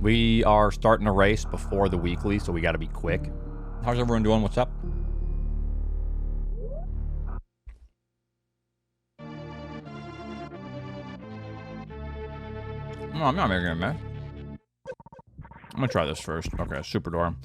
We are starting a race before the weekly, so we got to be quick. How's everyone doing? What's up? No, I'm not making a mess. I'm gonna try this first. Okay, super door.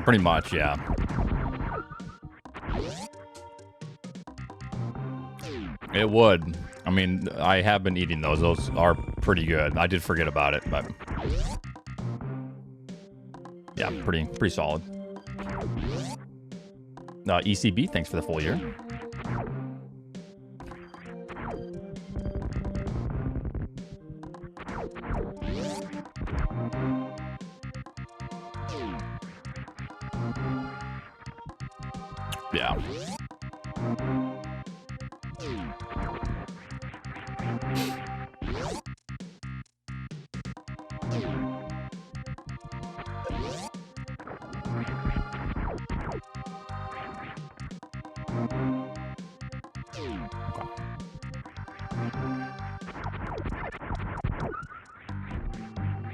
Pretty much, yeah. It would. I mean, I have been eating those. Those are pretty good. I did forget about it, but yeah, pretty solid. ECB, thanks for the full year. Yeah.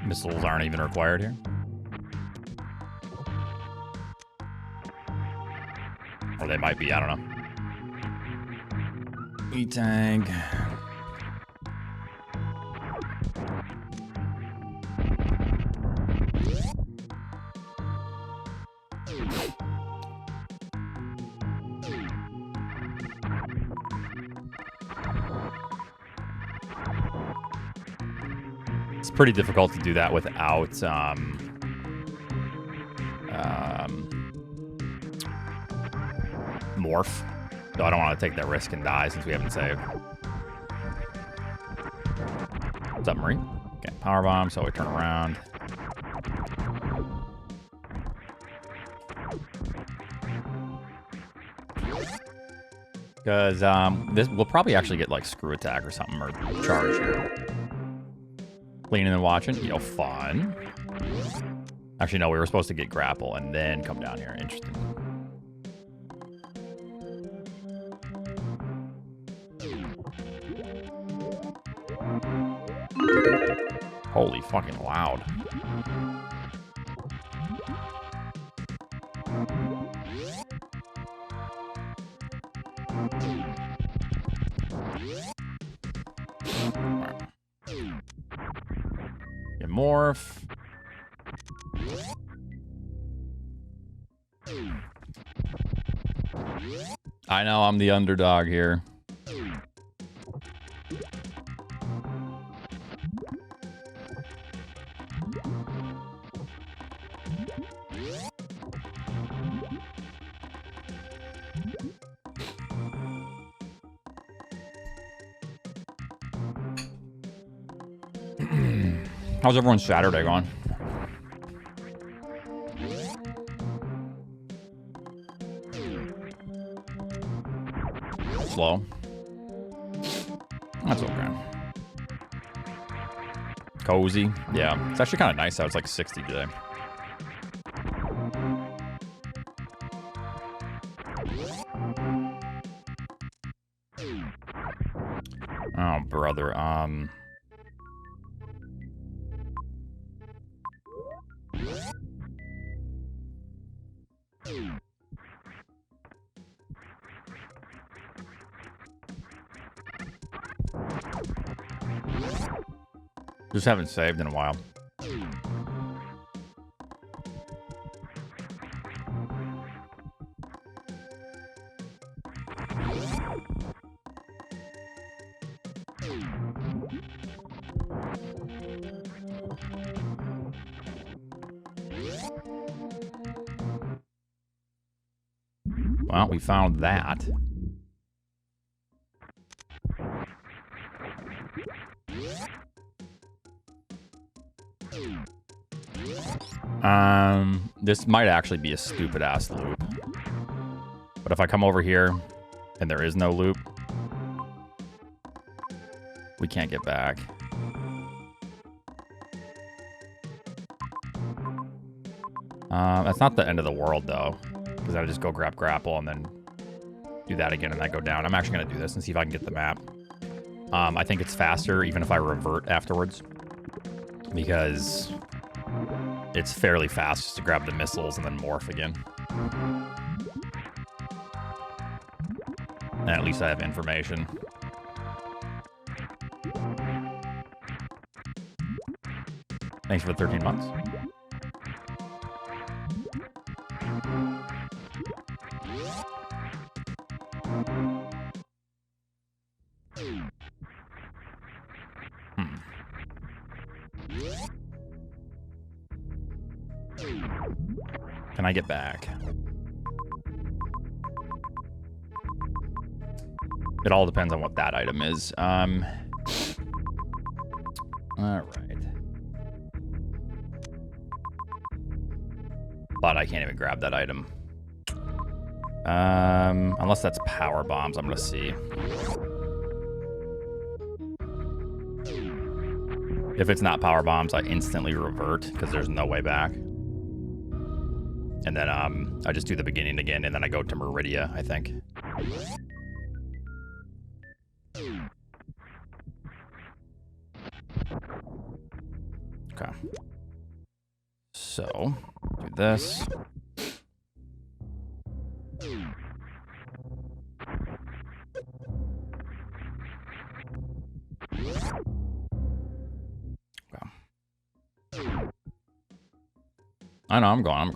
Missiles aren't even required here. Or they might be, I don't know. E-tank. It's pretty difficult to do that without morph. So I don't want to take that risk and die since we haven't saved. What's up, Marie? Okay, power bomb, so we turn around. Because this we'll probably actually get like screw attack or something, or charge here. Cleaning and watching. Yo, fun. Actually, no, we were supposed to get grapple and then come down here. Interesting. Holy fucking loud. Get morph. I know I'm the underdog here. How's everyone's Saturday going? Slow. That's okay. Cozy. Yeah, it's actually kind of nice out. It's like 60 today. Oh, brother. Just haven't saved in a while. Well, we found that. This might actually be a stupid ass loop. But if I come over here and there is no loop, We can't get back. That's not the end of the world, though. Because I just go grab grapple and then do that again and then go down. I'm actually going to do this and see if I can get the map. I think it's faster even if I revert afterwards. Because it's fairly fast just to grab the missiles and then morph again. And at least I have information. Thanks for the 13 months. Can I get back? It all depends on what that item is. All right. But I can't even grab that item. Unless that's power bombs, I'm gonna see. If it's not power bombs, I instantly revert because there's no way back. And then I just do the beginning again, and then I go to Meridia, I think. Okay. So, do this. I know, I'm gone.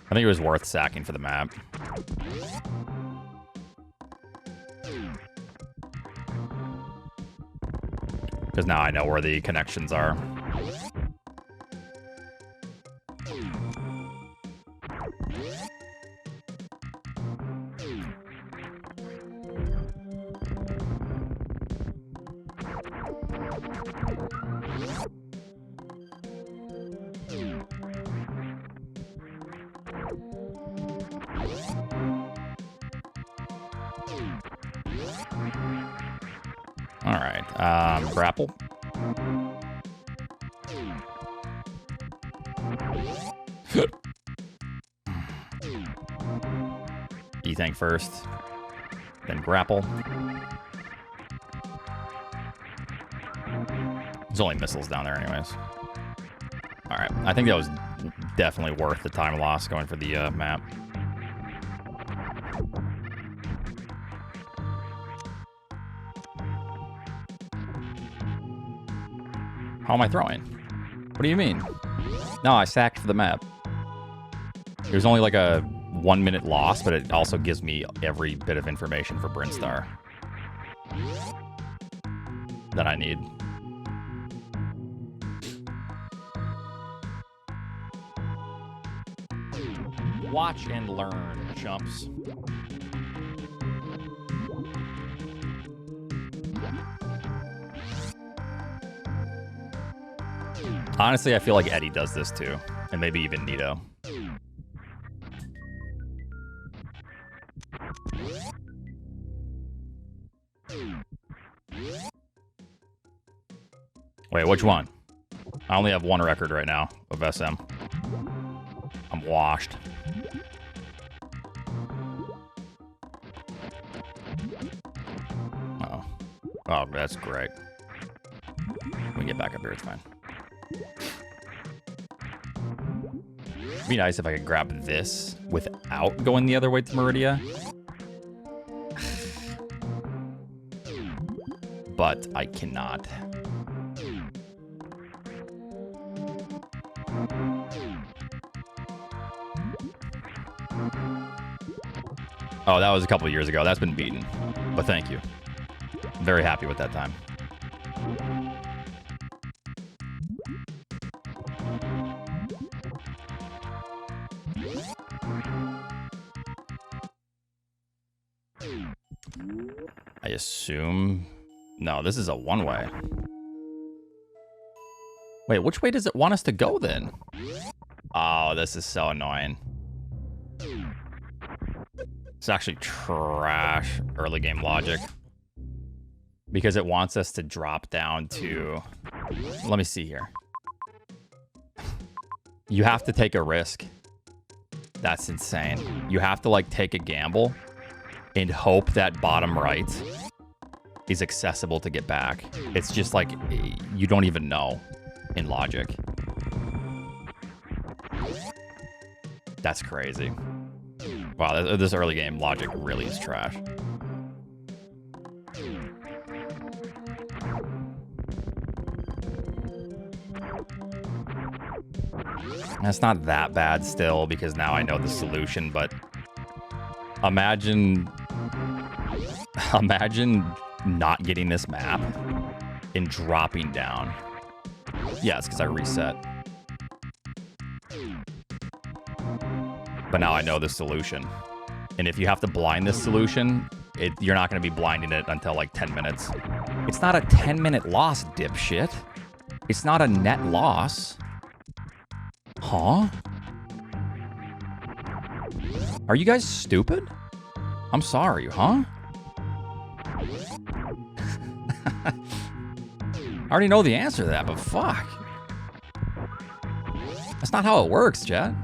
I think it was worth sacking for the map. Because now I know where the connections are. All right, grapple. E-tank first, then grapple. There's only missiles down there anyways. All right, I think that was definitely worth the time loss going for the map. How am I throwing? What do you mean? No, I sacked for the map. There's only like a 1 minute loss, but it also gives me every bit of information for Brinstar that I need. Watch and learn, chumps. Honestly, I feel like Eddie does this too, and maybe even Nito. Wait, which one? I only have one record right now of SM. I'm washed. Uh-oh. Oh, that's great. We can get back up here, it's fine. It'd be nice if I could grab this without going the other way to Meridia. But I cannot. Oh, that was a couple of years ago. That's been beaten. But thank you. I'm very happy with that time. I assume... No, this is a one-way. Wait, which way does it want us to go then? Oh, this is so annoying. It's actually trash early game logic. Because it wants us to drop down to... Let me see here. You have to take a risk. That's insane. You have to, like, take a gamble and hope that bottom right is accessible to get back. It's just, like, you don't even know in logic. That's crazy. Wow, this early game logic really is trash. That's not that bad still, because now I know the solution, but imagine not getting this map and dropping down. Yeah, it's because I reset. But now I know the solution. And if you have to blind this solution, you're not going to be blinding it until like 10 minutes. It's not a 10-minute loss, dipshit. It's not a net loss. Huh? Are you guys stupid? I'm sorry, huh? I already know the answer to that, but fuck. That's not how it works, chat.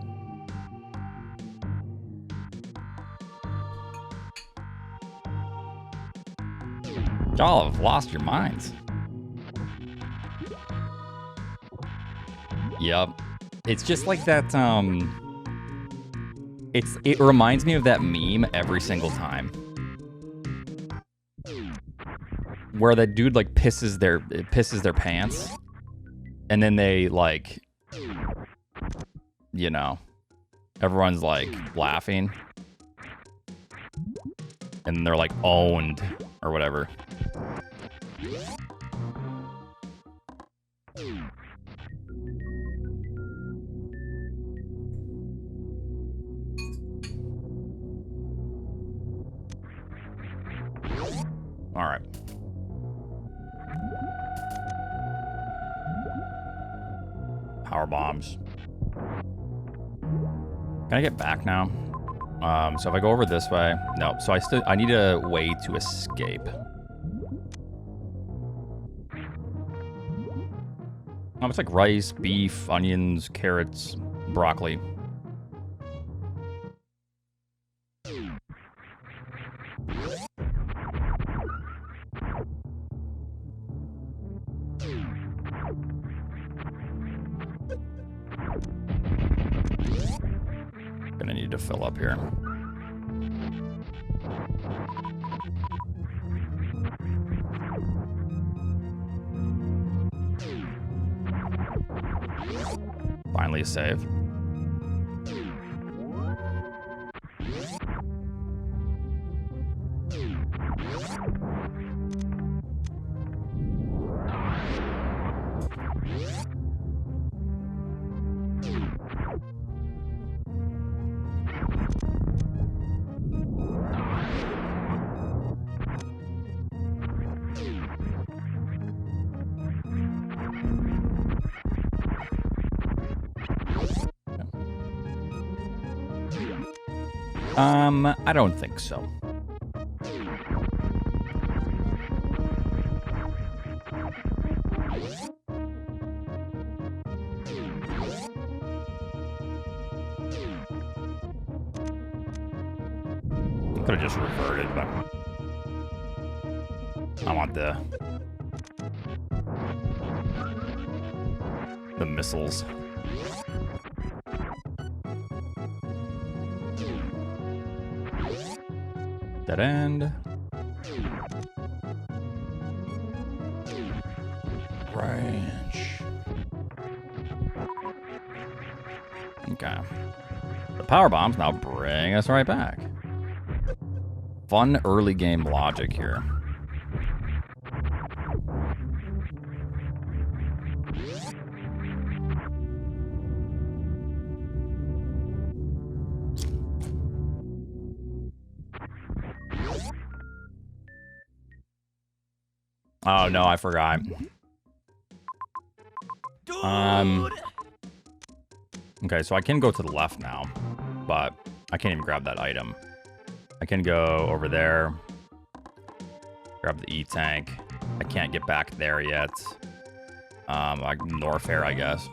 Y'all have lost your minds. Yep. It's just like that, it reminds me of that meme every single time. Where that dude, like, pisses their pants. And then they, like, you know, everyone's, like, laughing. And they're, like, owned or whatever. All right. Power bombs. Can I get back now? So if I go over this way, no. So I need a way to escape. It's like rice, beef, onions, carrots, broccoli. Gonna need to fill up here. Finally a save. I don't think so. Could have just reverted, but I want the missiles. Dead end. Ranch. Okay. The power bombs now bring us right back. Fun early game logic here. Oh no, I forgot. Okay, so I can go to the left now, but I can't even grab that item. I can go over there, grab the E-tank, I can't get back there yet. Like Norfair, I guess.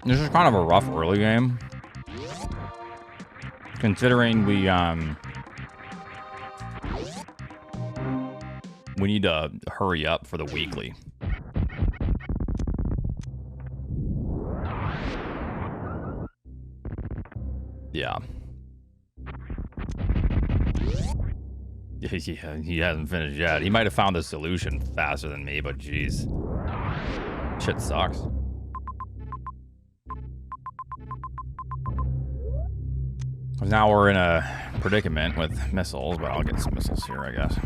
This is kind of a rough early game, considering we need to hurry up for the weekly. Yeah. He hasn't finished yet. He might have found the solution faster than me, but geez. Shit sucks. Now we're in a predicament with missiles, but I'll get some missiles here, I guess.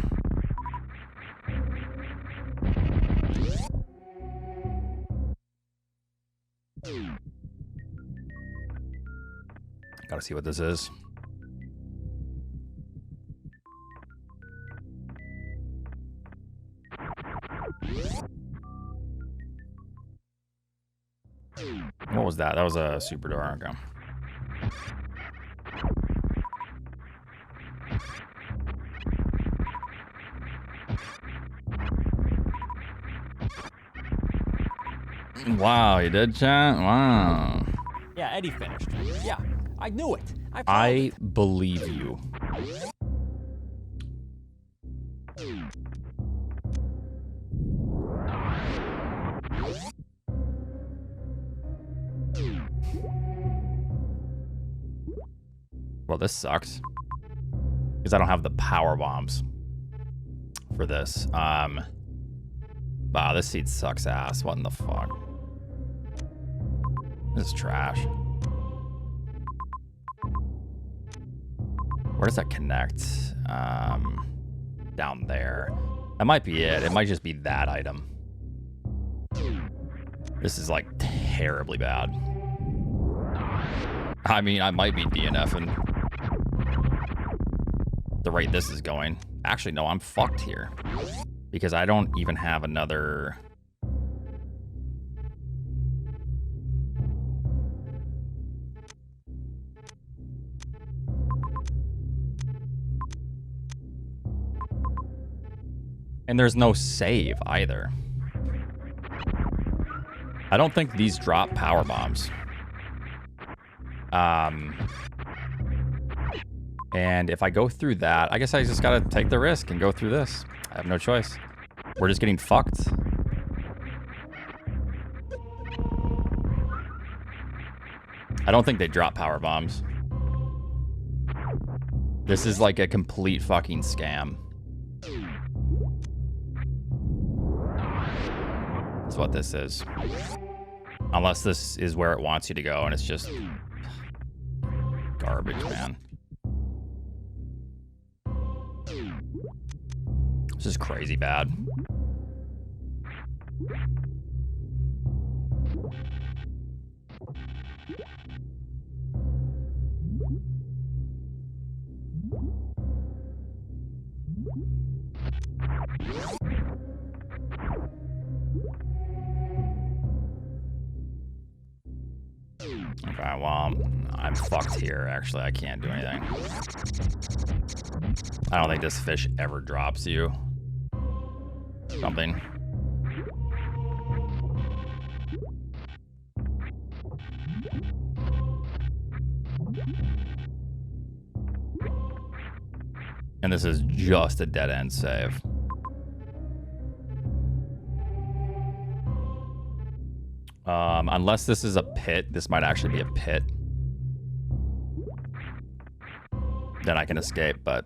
Gotta see what this is. What was that? That was a super door. Okay. Wow, you did, chat? Wow. Yeah, Eddie finished. Yeah, I knew it. I believe you. Well, this sucks. Because I don't have the power bombs for this. Wow, this seed sucks ass. What in the fuck? This is trash. Where does that connect? Down there. That might be it. It might just be that item. This is like terribly bad. I mean, I might be DNFing the rate this is going. Actually, no, I'm fucked here. Because I don't even have another... And there's no save either. I don't think these drop power bombs. And if I go through that, I guess I just gotta take the risk and go through this. I have no choice. We're just getting fucked. I don't think they drop power bombs. This is like a complete fucking scam. That's what this is. Unless this is where it wants you to go and it's just garbage, man. This is crazy bad. Okay, well, I'm fucked here, actually. I can't do anything. I don't think this fish ever drops you something. And this is just a dead-end save. Unless this is a pit, this might actually be a pit. Then I can escape, but...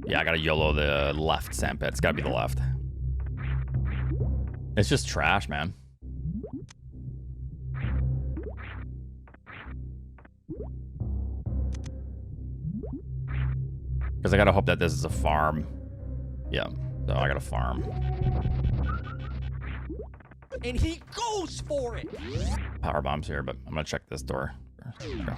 Yeah, I gotta YOLO the left sand pit. It's gotta be the left. It's just trash, man. Because I gotta hope that this is a farm. Yeah, So I gotta farm. And he goes for it. Power bomb's here, but I'm gonna check this door. Okay.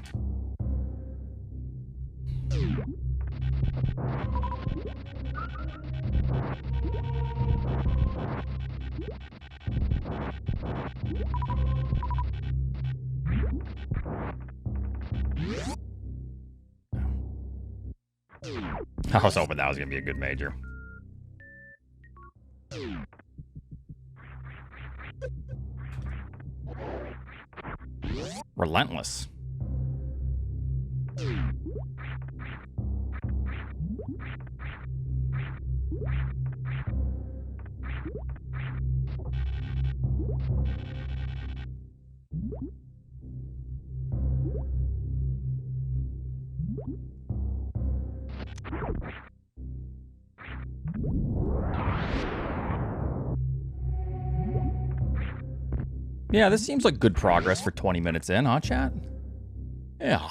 I was hoping that was gonna be a good major. Relentless. Yeah, this seems like good progress for 20 minutes in, huh, chat? Yeah.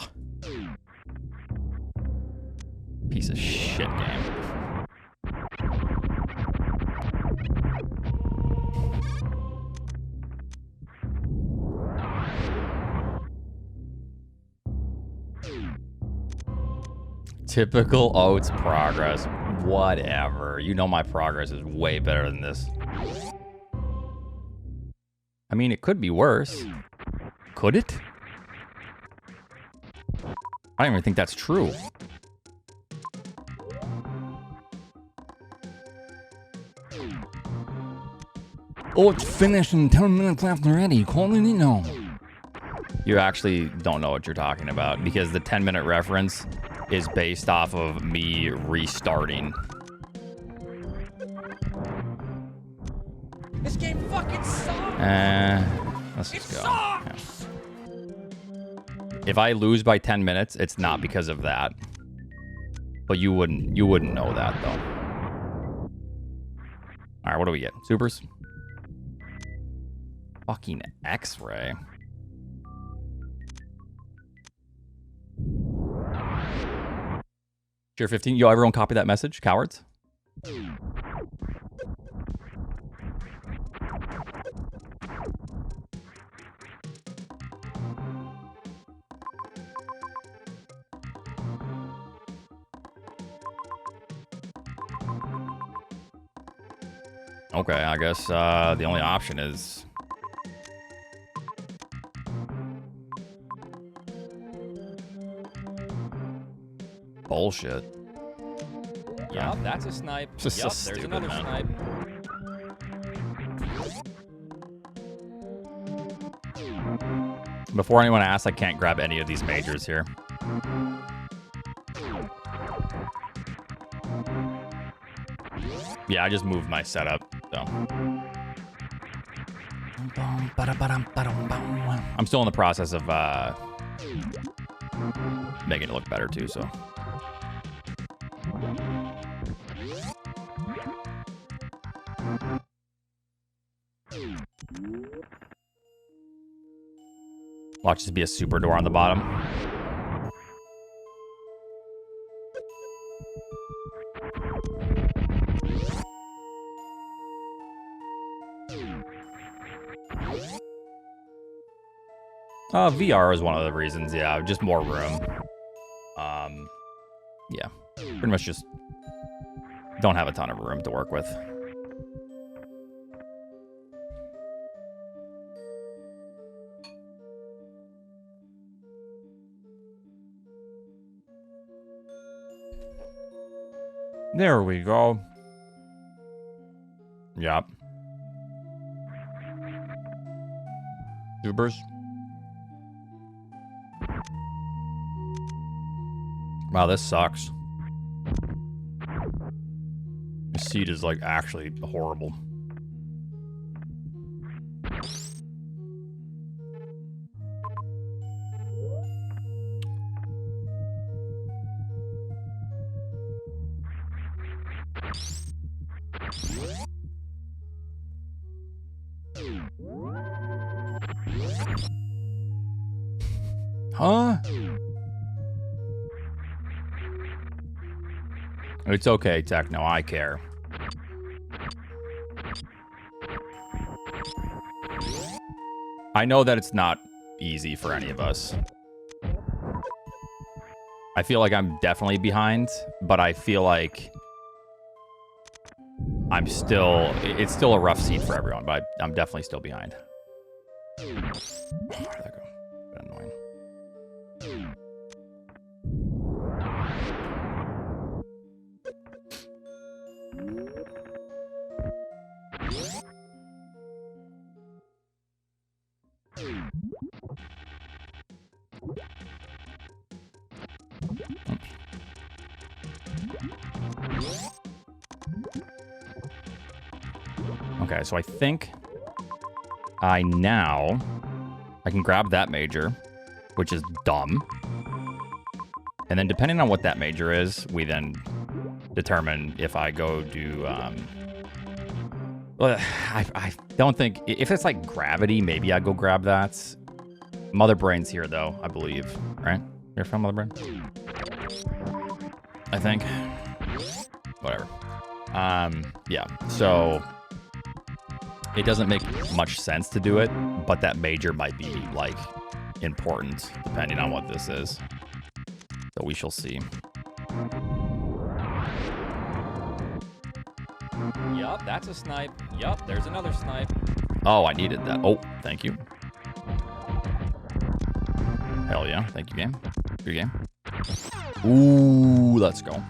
Piece of shit game. Typical Oats progress. Whatever. You know my progress is way better than this. I mean, it could be worse. Could it? I don't even think that's true. Oh, it's finished in 10 minutes left already. Calling it no. You actually don't know what you're talking about because the 10-minute reference is based off of me restarting. This game fucking sucks. Let's just go. Sucks. Yeah. If I lose by 10 minutes, it's not because of that. But you wouldn't know that though. All right, what do we get? Supers? Fucking X-ray. Tier 15. Yo, everyone copy that message, cowards. Okay, I guess the only option is... bullshit. Yup, that's a snipe. Just so Yup, stupid, there's another man. snipe. Before anyone asks, I can't grab any of these majors here. Yeah, I just moved my setup, so. I'm still in the process of making it look better too, so. Watch this be a super door on the bottom. VR is one of the reasons, yeah, just more room. Yeah, pretty much just don't have a ton of room to work with. There we go. Yep. Supers. Wow, this sucks. The seat is like actually horrible. Huh? It's okay, Techno. I care. I know that it's not easy for any of us. I feel like I'm definitely behind, but I feel like it's still a rough seat for everyone, but I'm definitely still behind. Where'd that go? Bit annoying. Okay, so I think I can grab that major, which is dumb. And then depending on what that major is, we then determine if I go do... well, I don't think... If it's like gravity, maybe I go grab that. Mother Brain's here, though, I believe. Right? You're from Mother Brain? I think. Whatever. Yeah, so... It doesn't make much sense to do it, but that major might be, like, important, depending on what this is. So we shall see. Yup, that's a snipe. Yup, there's another snipe. Oh, I needed that. Oh, thank you. Hell yeah. Thank you, game. Good game. Ooh, let's go.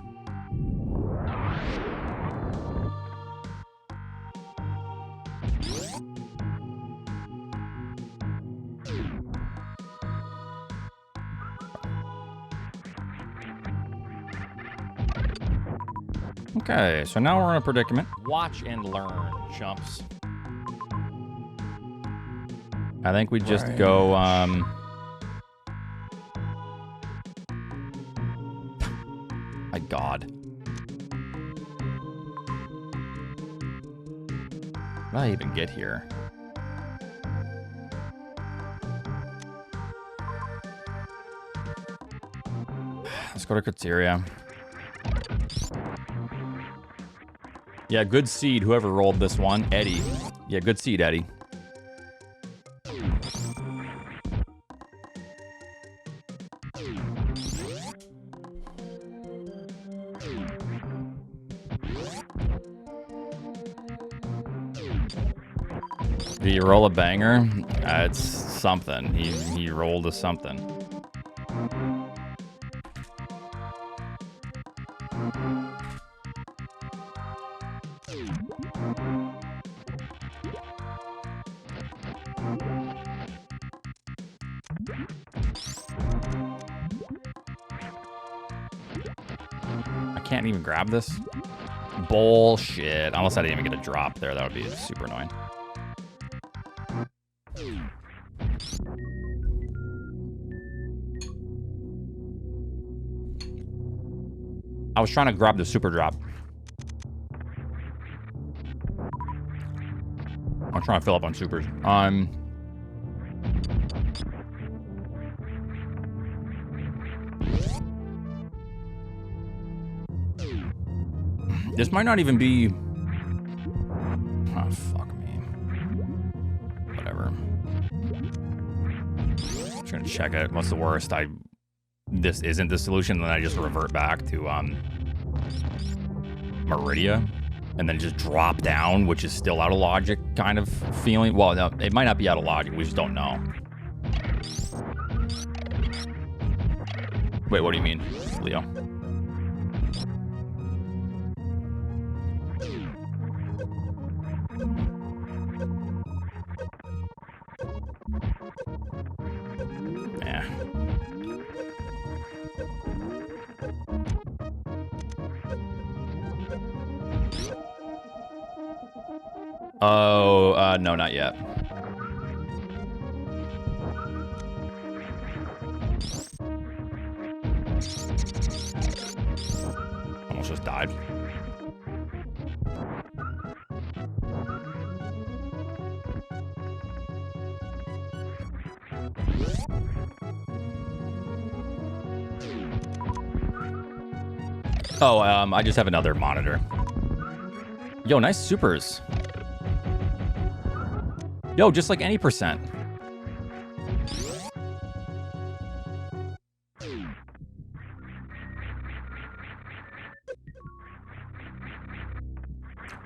Okay, so now we're in a predicament. Watch and learn, chumps. I think we just go, my God. How did I even get here? Let's go to Criteria. Yeah, good seed, whoever rolled this one. Eddie. Yeah, good seed, Eddie. Did he roll a banger? It's something. He rolled a something. Can't even grab this? Bullshit. Unless I didn't even get a drop there. That would be super annoying. I was trying to grab the super drop. I'm trying to fill up on supers. This might not even be... Oh, fuck me. Whatever. Just gonna check it. What's the worst? This isn't the solution, then I just revert back to Meridia, and then just drop down, which is still out of logic kind of feeling. Well, no, it might not be out of logic. We just don't know. Wait, what do you mean, Leo? Oh, no, not yet. Almost just died. Oh, I just have another monitor. Yo, nice supers. Yo, just like any percent.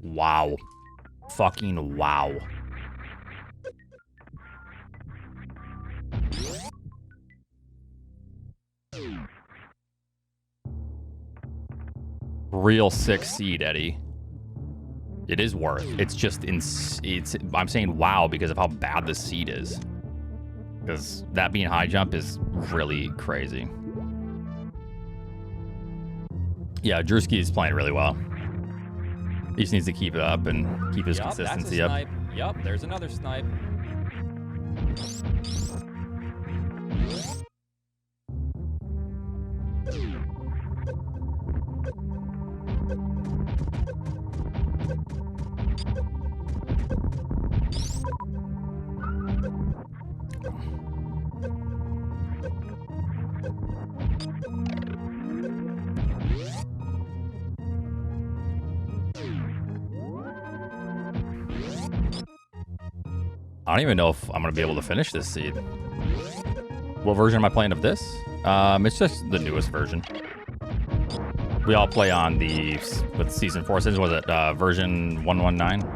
Wow. Fucking wow. Real sick seed, Eddie. It is worth. It's just I'm saying wow because of how bad the seed is. Because that being high jump is really crazy. Yeah, Drewski is playing really well. He just needs to keep it up and keep his consistency up. Snipe. Yup, there's another snipe. I don't even know if I'm going to be able to finish this seed. What version am I playing of this? It's just the newest version. We all play on the, with Season 4, since was it version 119?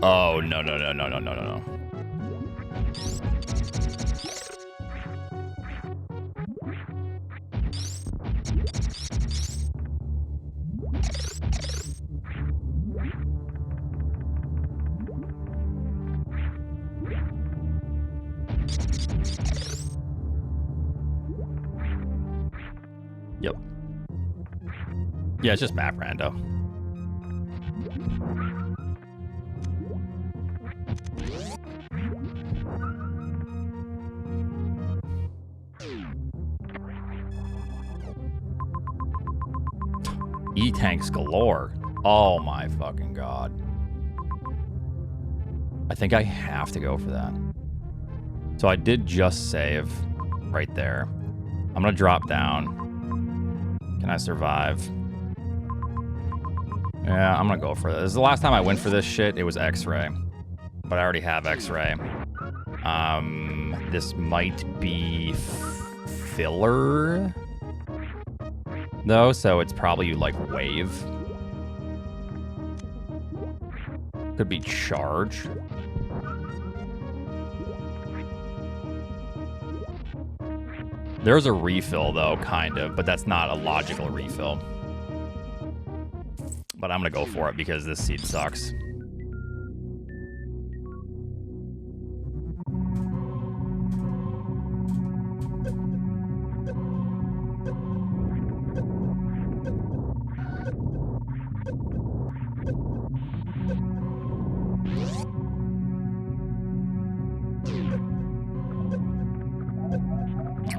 Oh, no. Yep. Yeah, it's just map rando. E-tanks galore. Oh my fucking god. I think I have to go for that. So I did just save right there. I'm gonna drop down. Can I survive? Yeah, I'm gonna go for this. This is the last time I went for this shit. It was X-ray, but I already have X-ray. This might be filler though, so it's probably like wave. Could be charge. There's a refill though, kind of, but that's not a logical refill. But I'm gonna go for it because this seed sucks.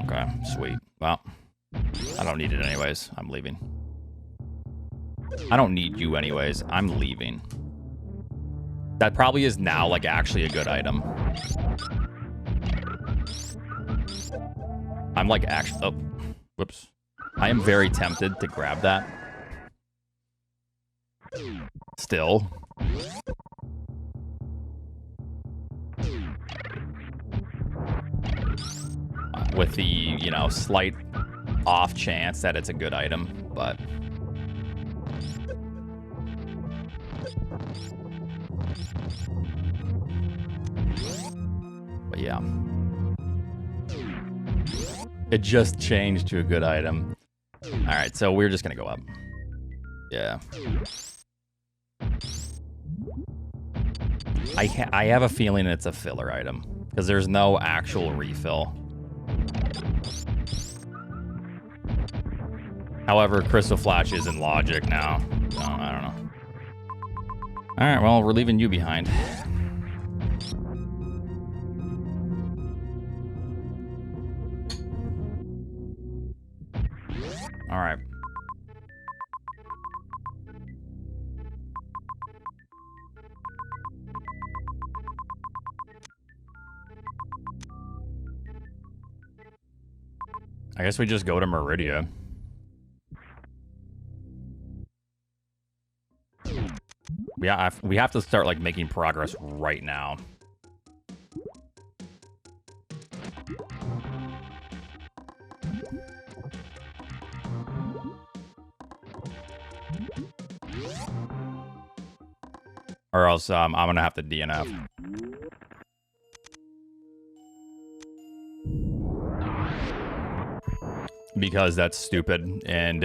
Okay, sweet. Well, I don't need it anyways. I'm leaving. I don't need you anyways. I'm leaving. That probably is now, like, actually a good item. I'm, like, actually... Oh, whoops. I am very tempted to grab that. Still. With the, you know, slight off chance that it's a good item, but... But yeah. It just changed to a good item. Alright, so we're just gonna go up. Yeah. I have a feeling it's a filler item, because there's no actual refill. However, Crystal Flash is in logic now. So, I don't know. Alright, well, we're leaving you behind. Alright. I guess we just go to Meridia. We have to start like making progress right now. Or else I'm gonna have to DNF. Because that's stupid, and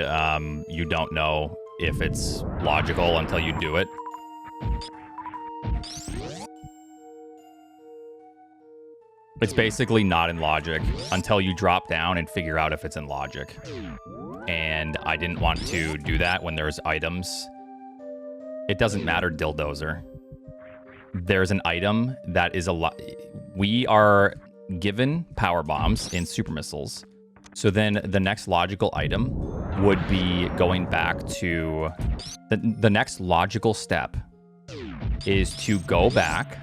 you don't know if it's logical until you do it. It's basically not in logic until you drop down and figure out if it's in logic. And I didn't want to do that when there's items. It doesn't matter, Dildozer. There's an item that is a lot. We are given power bombs in super missiles. So then the next logical item would be going back to... The next logical step is to go back.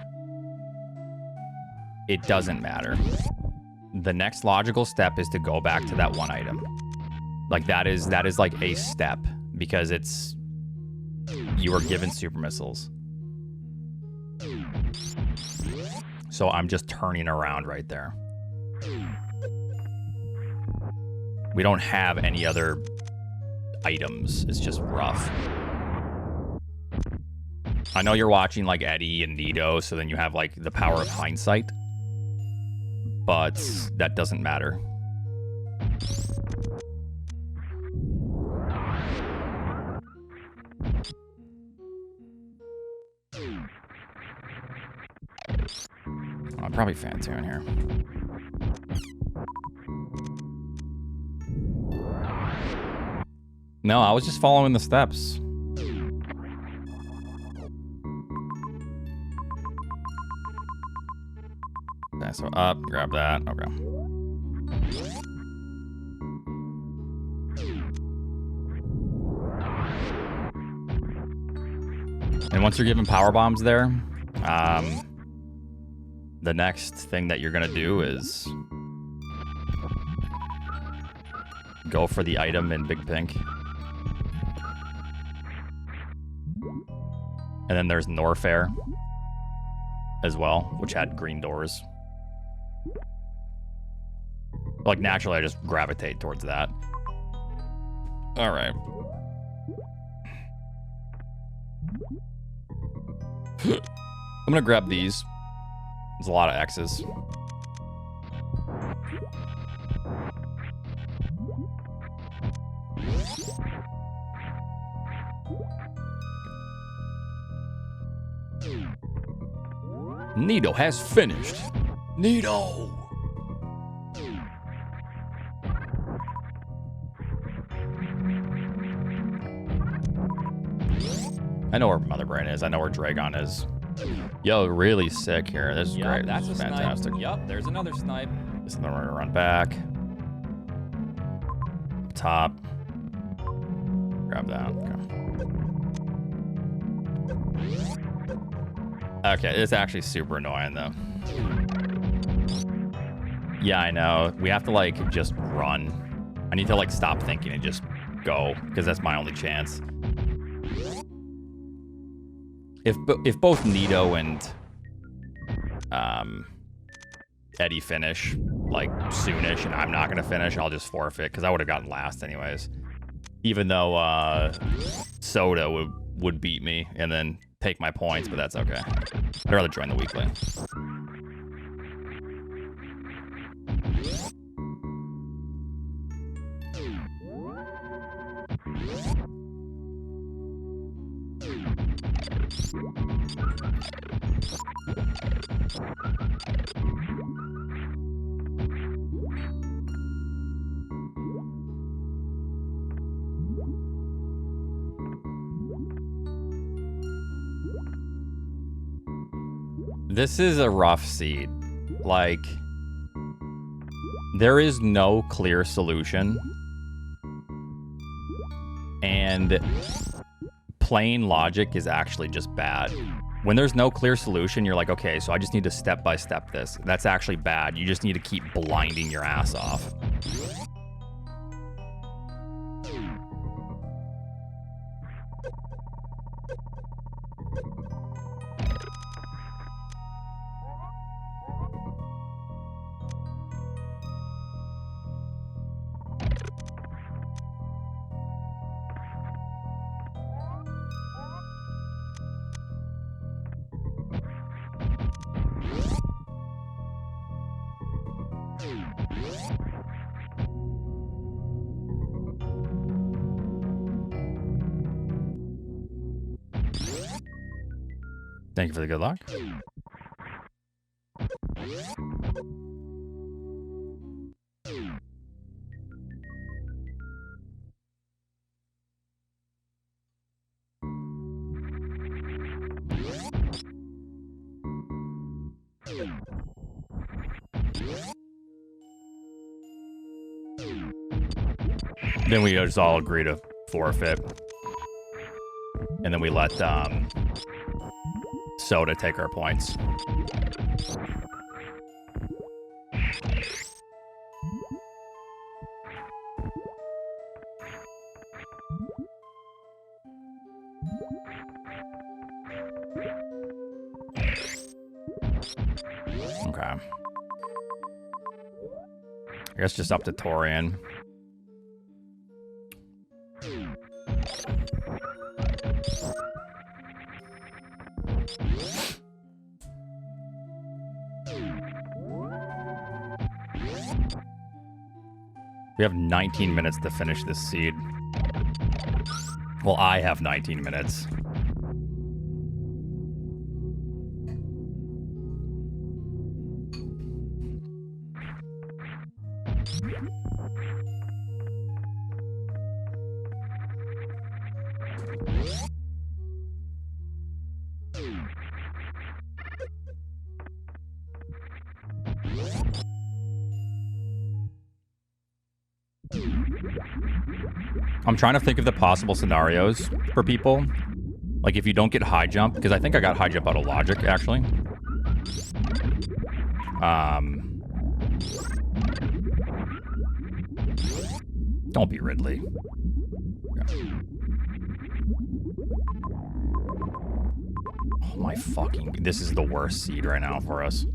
It doesn't matter. The next logical step is to go back to that one item. Like that is like a step because it's... You are given super missiles. So I'm just turning around right there. We don't have any other items. It's just rough. I know you're watching like Eddie and Nito, so then you have like the power of hindsight. But that doesn't matter. Oh, probably Phantoon here. No, I was just following the steps. Okay, so up, grab that. Okay. And once you're given power bombs there, the next thing that you're gonna do is go for the item in Big Pink. And then there's Norfair as well, which had green doors. Like, naturally, I just gravitate towards that. All right. I'm gonna grab these. There's a lot of X's. Nito has finished. Nito! I know where Mother Brain is. I know where Dragon is. Yo, really sick here. This is great. That's this is a fantastic. Snipe. Yup, there's another snipe. This is the one we're gonna run back. Top. Grab that. Okay, it's actually super annoying though. Yeah, I know. We have to like just run. I need to like stop thinking and just go because that's my only chance. If both Nito and Eddie finish like soonish and I'm not gonna finish, I'll just forfeit because I would have gotten last anyways. Even though Soda would beat me and then take my points, but that's okay. I'd rather join the weekly. This is a rough seed. Like, there is no clear solution. And plain logic is actually just bad. When there's no clear solution, you're like, okay, so I just need to step by step this. That's actually bad. You just need to keep blinding your ass off. Thank you for the good luck. Then we just all agree to forfeit. And then we let Soda take our points. Okay. I guess just up to Tourian. We have 19 minutes to finish this seed. Well, I have 19 minutes. I'm trying to think of the possible scenarios for people. Like if you don't get high jump, because I think I got high jump out of logic, actually. Don't be Ridley. Oh my fucking... This is the worst seed right now for us.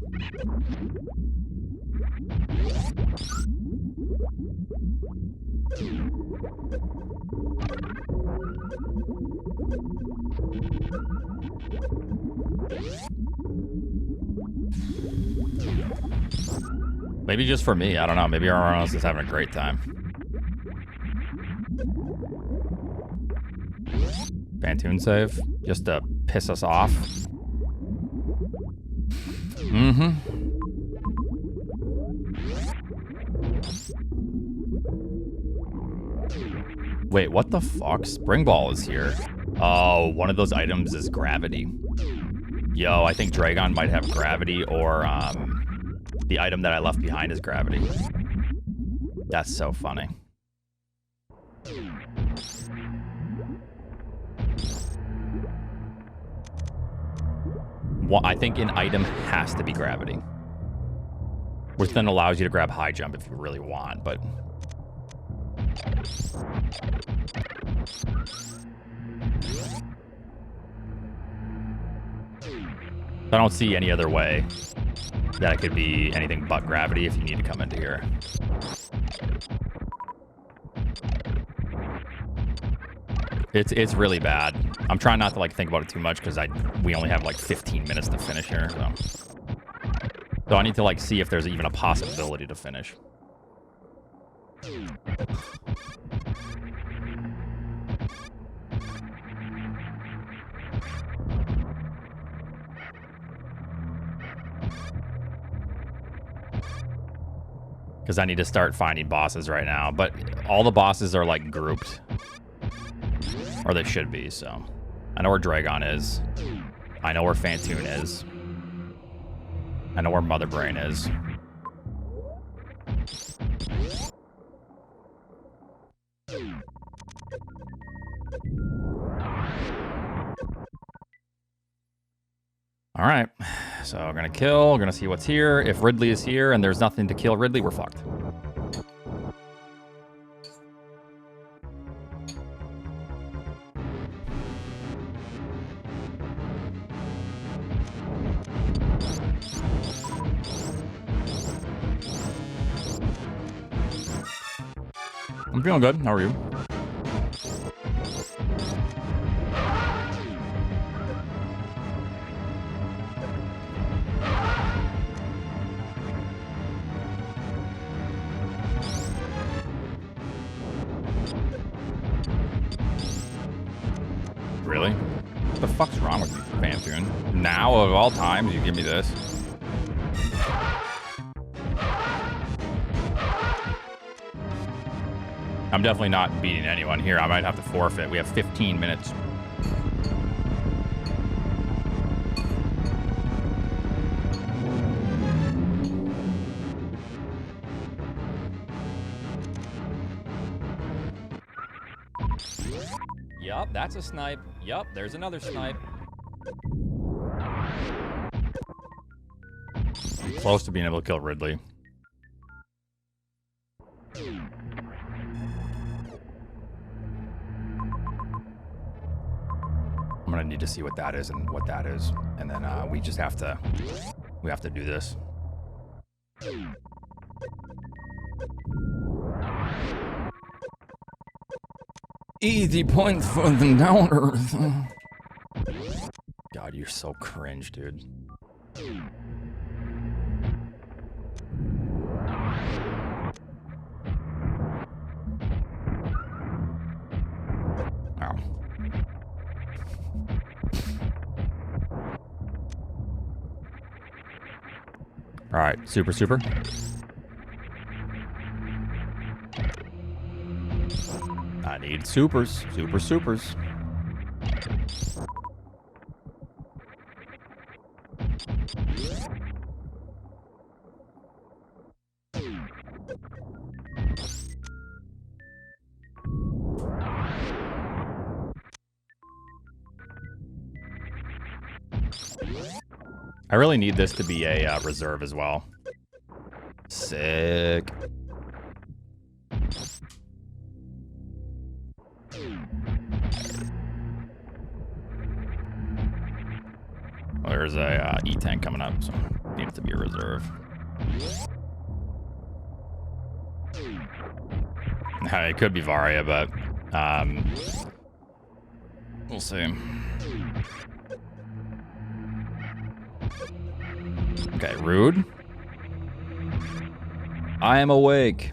Maybe just for me. I don't know. Maybe everyone else is having a great time. Phantoon save. Just to piss us off. Mm-hmm. Wait, what the fuck? Spring Ball is here. Oh, one of those items is gravity. Yo, I think Dragon might have gravity, or the item that I left behind is gravity. That's so funny. Well, I think an item has to be gravity, which then allows you to grab high jump if you really want, but... I don't see any other way that it could be anything but gravity if you need to come into here. It's really bad. I'm trying not to like think about it too much because we only have like 15 minutes to finish here. So I need to like see if there's even a possibility to finish. Because I need to start finding bosses right now. But all the bosses are like grouped. Or they should be, so. I know where Dragon is. I know where Phantoon is. I know where Mother Brain is. All right, so we're gonna kill, we're gonna see what's here. If Ridley is here and there's nothing to kill Ridley, we're fucked. I'm feeling good, how are you? Really? the fuck's wrong with you, Phantoon? Now of all times, you give me this. I'm definitely not beating anyone here. I might have to forfeit. We have 15 minutes. Yup, that's a snipe. Yup, there's another snipe. I'm close to being able to kill Ridley. I'm gonna need to see what that is and what that is, and then we just have to do this. Easy points for the down earth. God, you're so cringe, dude. Wow. All right, super. I need supers. I really need this to be a reserve as well. Sick. Well, there's a E-tank coming up, so need it to be a reserve. It could be Varia, but we'll see. Okay, rude. I am awake.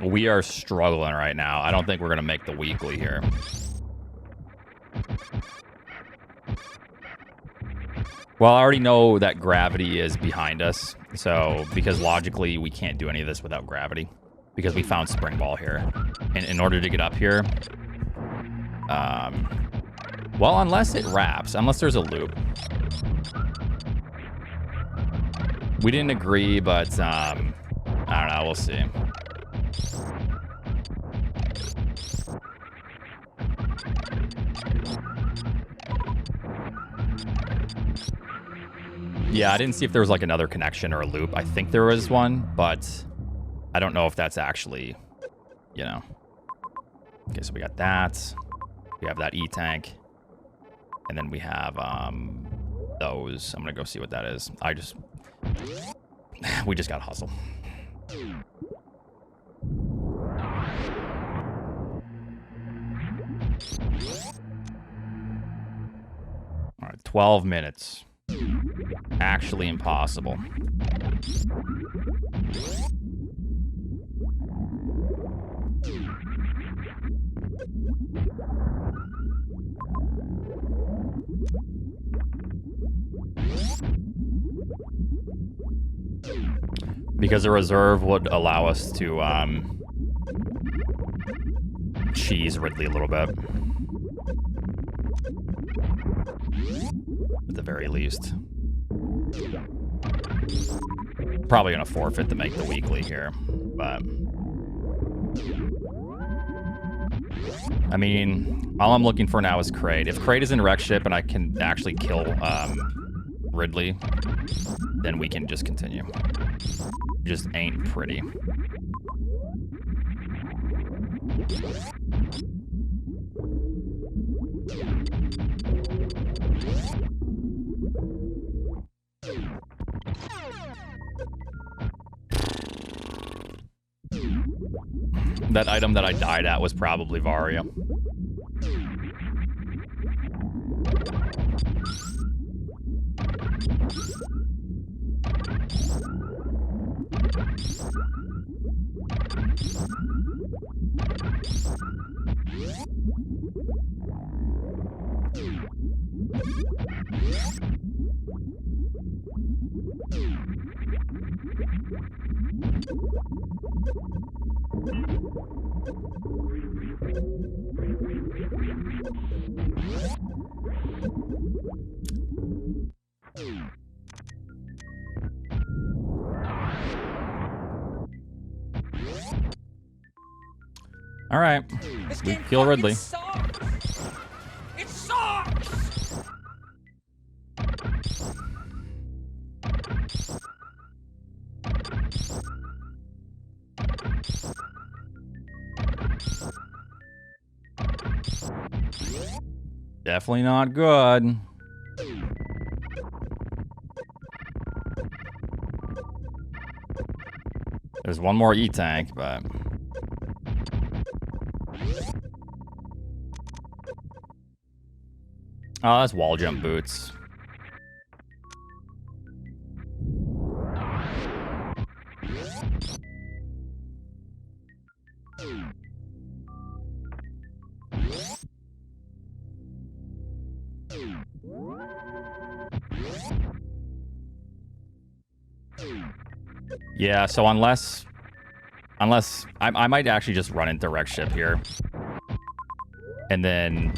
We are struggling right now. I don't think we're gonna make the weekly here. Well, I already know that gravity is behind us, so because logically we can't do any of this without gravity, because we found spring ball here. And in order to get up here, well, unless it wraps, unless there's a loop. We didn't agree, but I don't know, we'll see. Yeah, I didn't see if there was like another connection or a loop. I think there was one, but I don't know if that's actually, you know. Okay, so we got that. We have that E-tank. And then we have those. I'm gonna go see what that is. We just gotta hustle. All right, 12 minutes. Actually impossible. Because a reserve would allow us to cheese Ridley a little bit. At the very least. Probably gonna forfeit to make the weekly here, but I mean, all I'm looking for now is Kraid. If Kraid is in wreck ship and I can actually kill Ridley, then we can just continue. Just ain't pretty. That item that I died at was probably Varia. All right, we kill Ridley. Sucks. It sucks. Definitely not good. There's one more E-tank, but... Oh, that's wall jump boots. Yeah, so unless I might actually just run into direct ship here. And then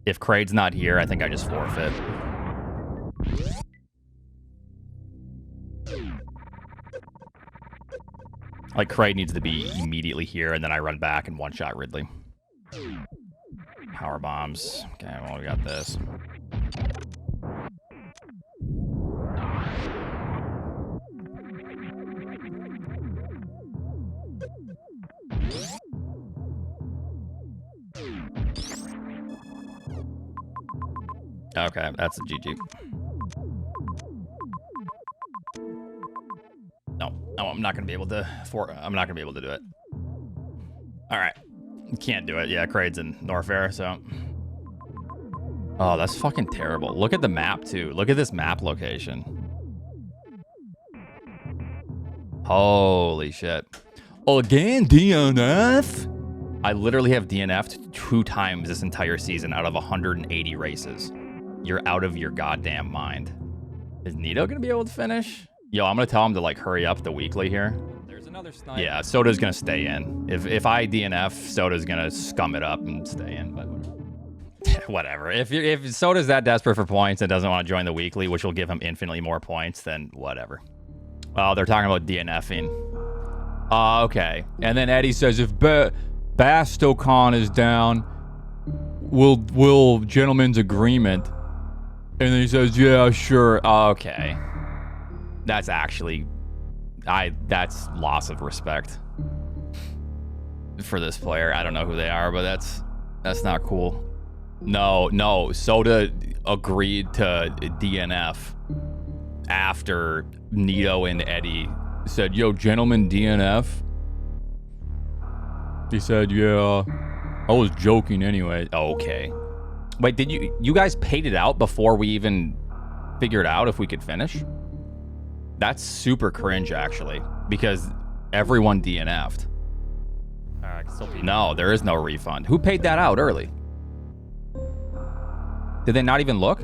if Kraid's not here, I think I just forfeit. Like, Kraid needs to be immediately here, and then I run back and one-shot Ridley. Power bombs. Okay, well, we got this. Okay, that's a GG. No, I'm not gonna be able to. I'm not gonna be able to do it. All right, can't do it. Yeah, Kraid's in Norfair, so. Oh, that's fucking terrible. Look at the map too. Look at this map location. Holy shit! Again, DNF. I literally have DNF'd 2 times this entire season out of 180 races. You're out of your goddamn mind. Is Nito gonna be able to finish? Yo, I'm gonna tell him to like hurry up the weekly here. There's another snipe. Yeah, Soda's gonna stay in. If I DNF, Soda's gonna scum it up and stay in. But whatever. If Soda's that desperate for points and doesn't want to join the weekly, which will give him infinitely more points, then whatever. Oh, they're talking about DNFing. Okay. And then Eddie says if Bastocon is down, will gentleman's agreement. And then he says, yeah, sure. Okay. That's actually... that's loss of respect for this player. I don't know who they are, but that's not cool. No. Soda agreed to DNF after Nito and Eddie said, yo, gentlemen, DNF. He said, yeah. I was joking anyway. Okay. Wait, did you guys paid it out before we even figured out if we could finish? That's super cringe, actually, because everyone DNF'd. No, there is no refund. Who paid that out early? Did they not even look?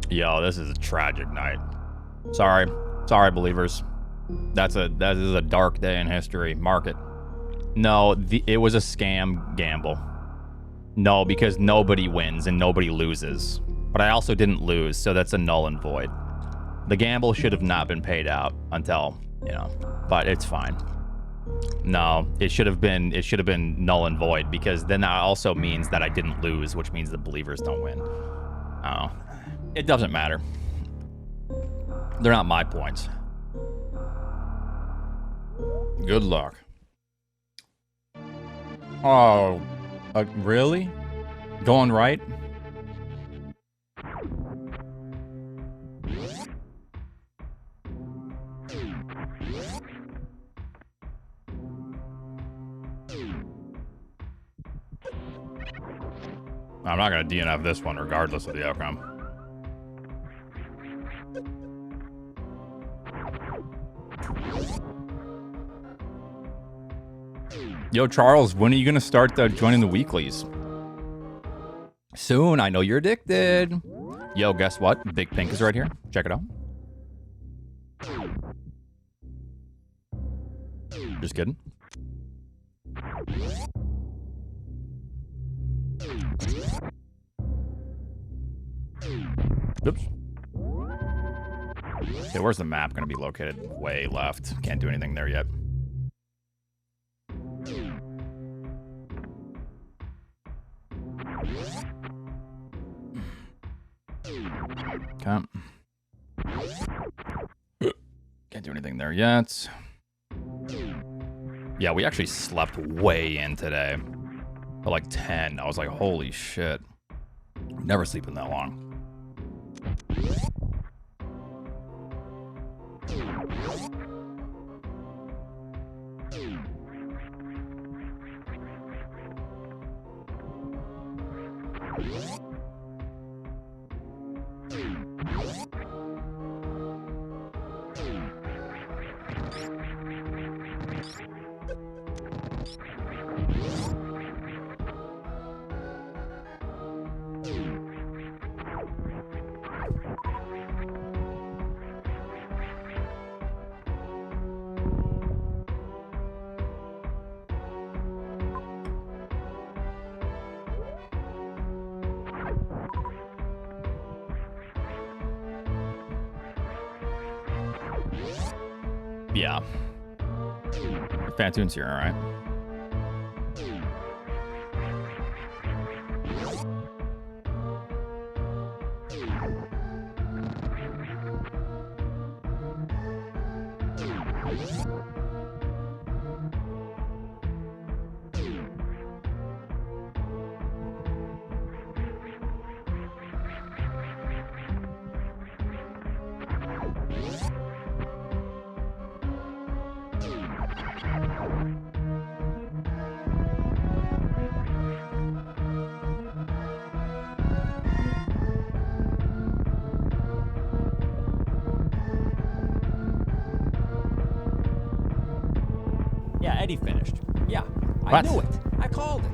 Yo, this is a tragic night. Sorry, believers. That is a dark day in history. Mark it. No, it was a scam gamble. No, because nobody wins and nobody loses. But I also didn't lose, so that's a null and void. The gamble should have not been paid out until, but it's fine. No, it should have been null and void, because then that also means that I didn't lose, which means the believers don't win. Oh, it doesn't matter. They're not my points. Good luck. Oh, really? Going right? I'm not going to DNF this one regardless of the outcome. Yo, Charles, when are you going to start joining the weeklies? Soon, I know you're addicted. Yo, guess what? Big Pink is right here. Check it out. Just kidding. Oops. Okay, where's the map going to be located? Way left. Can't do anything there yet. Okay. Can't do anything there yet. Yeah, we actually slept way in today. At like 10. I was like, holy shit. Never sleeping that long. Yeah. Phantoon's here, alright. Yeah, Eddie finished. Yeah, I What? knew it. I called it.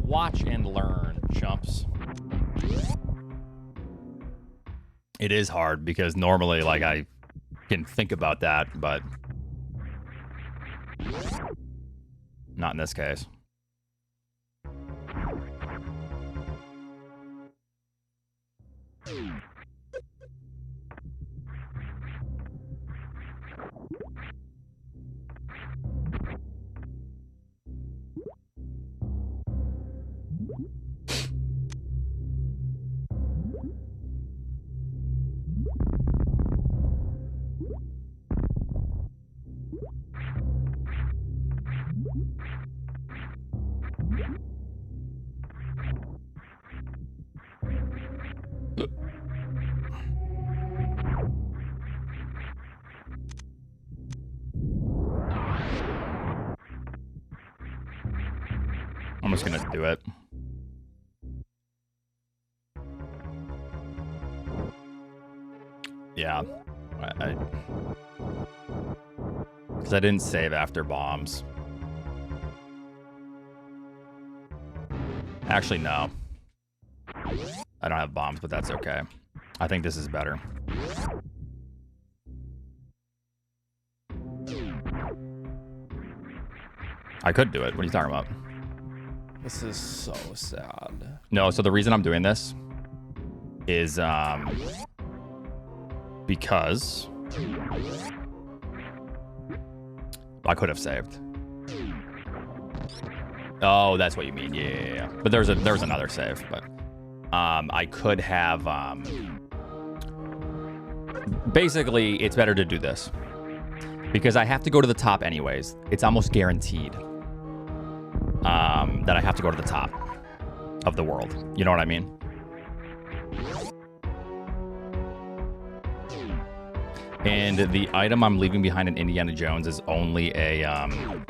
Watch and learn, chumps. It is hard because normally, like, I can think about that, but not in this case. I'm just gonna do it. Yeah, because I didn't save after bombs. Actually, no. I don't have bombs, but that's okay. I think this is better. I could do it. What are you talking about? This is so sad. No, so the reason I'm doing this is because I could have saved. Oh, that's what you mean. Yeah. But there's another save, but I could have basically it's better to do this because I have to go to the top anyways. It's almost guaranteed that I have to go to the top. of the world. You know what I mean? And the item I'm leaving behind in Indiana Jones is only a an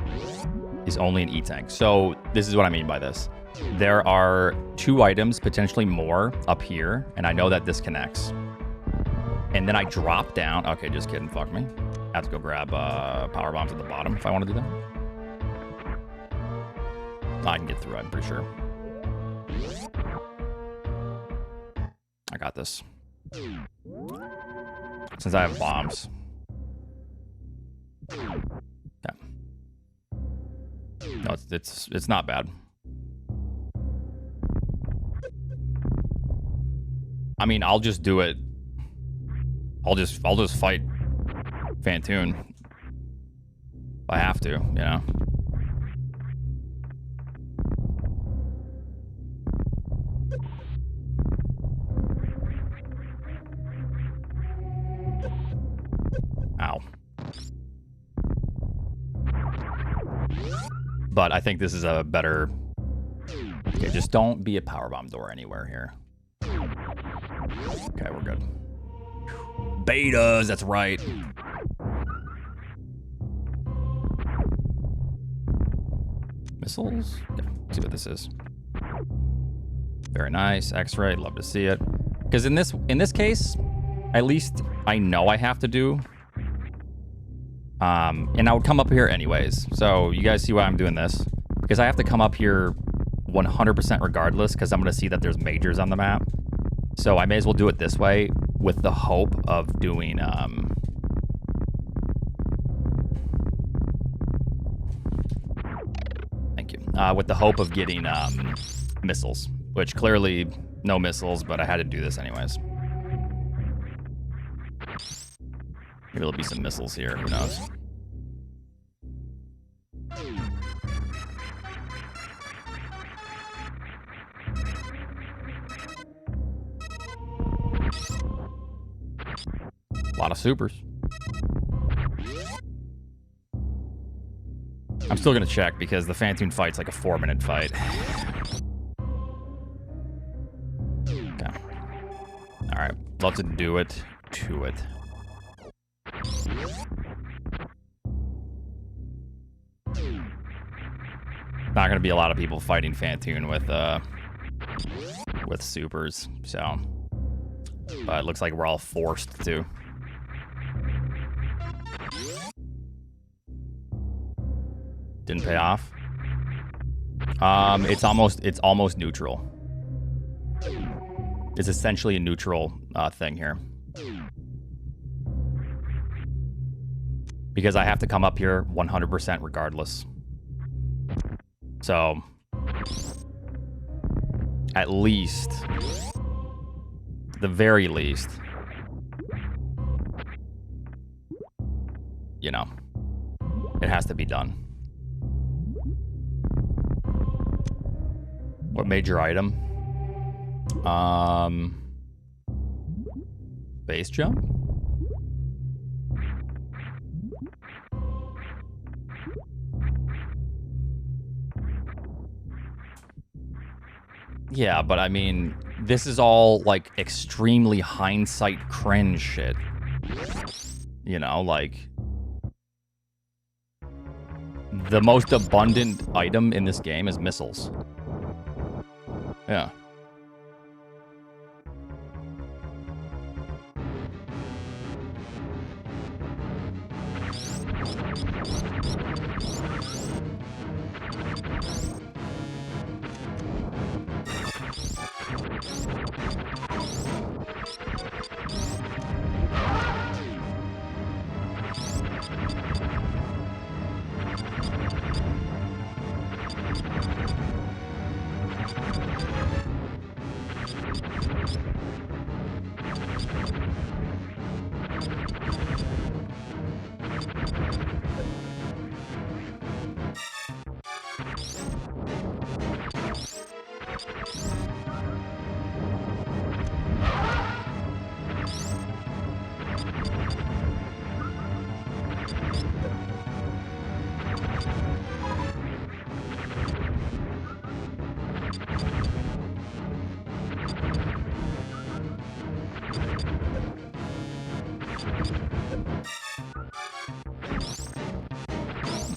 E-tank. So this is what I mean by this. There are 2 items, potentially more, up here, and I know that this connects. And then I drop down. Okay, just kidding. Fuck me. I have to go grab power bombs at the bottom if I want to do that. I can get through, I'm pretty sure. I got this. Since I have bombs. Yeah. No, it's not bad. I mean, I'll just do it. I'll just fight Phantoon if I have to, you know. Ow. But I think this is a better... Okay, just don't be a powerbomb door anywhere here. Okay, we're good. Betas, that's right. Missiles? Yeah, let's see what this is. Very nice. X-ray, love to see it. Because in this case, at least I know I have to do. And I would come up here anyways. So you guys see why I'm doing this? Because I have to come up here 100% regardless, because I'm going to see that there's majors on the map. So I may as well do it this way with the hope of doing... Thank you. With the hope of getting missiles, which clearly no missiles, but I had to do this anyways. Maybe there'll be some missiles here, who knows. A lot of supers. I'm still gonna check because the Phantoon fight's like a 4-minute fight. Okay. Alright, love to do it to it. Not gonna be a lot of people fighting Phantoon with supers, so. But it looks like we're all forced to. Didn't pay off. It's almost neutral. It's essentially a neutral thing here. Because I have to come up here 100% regardless. So, at least, the very least, you know, it has to be done. What major item? Base jump? Yeah, but I mean, this is all like extremely hindsight cringe shit. You know, like the most abundant item in this game is missiles. Yeah.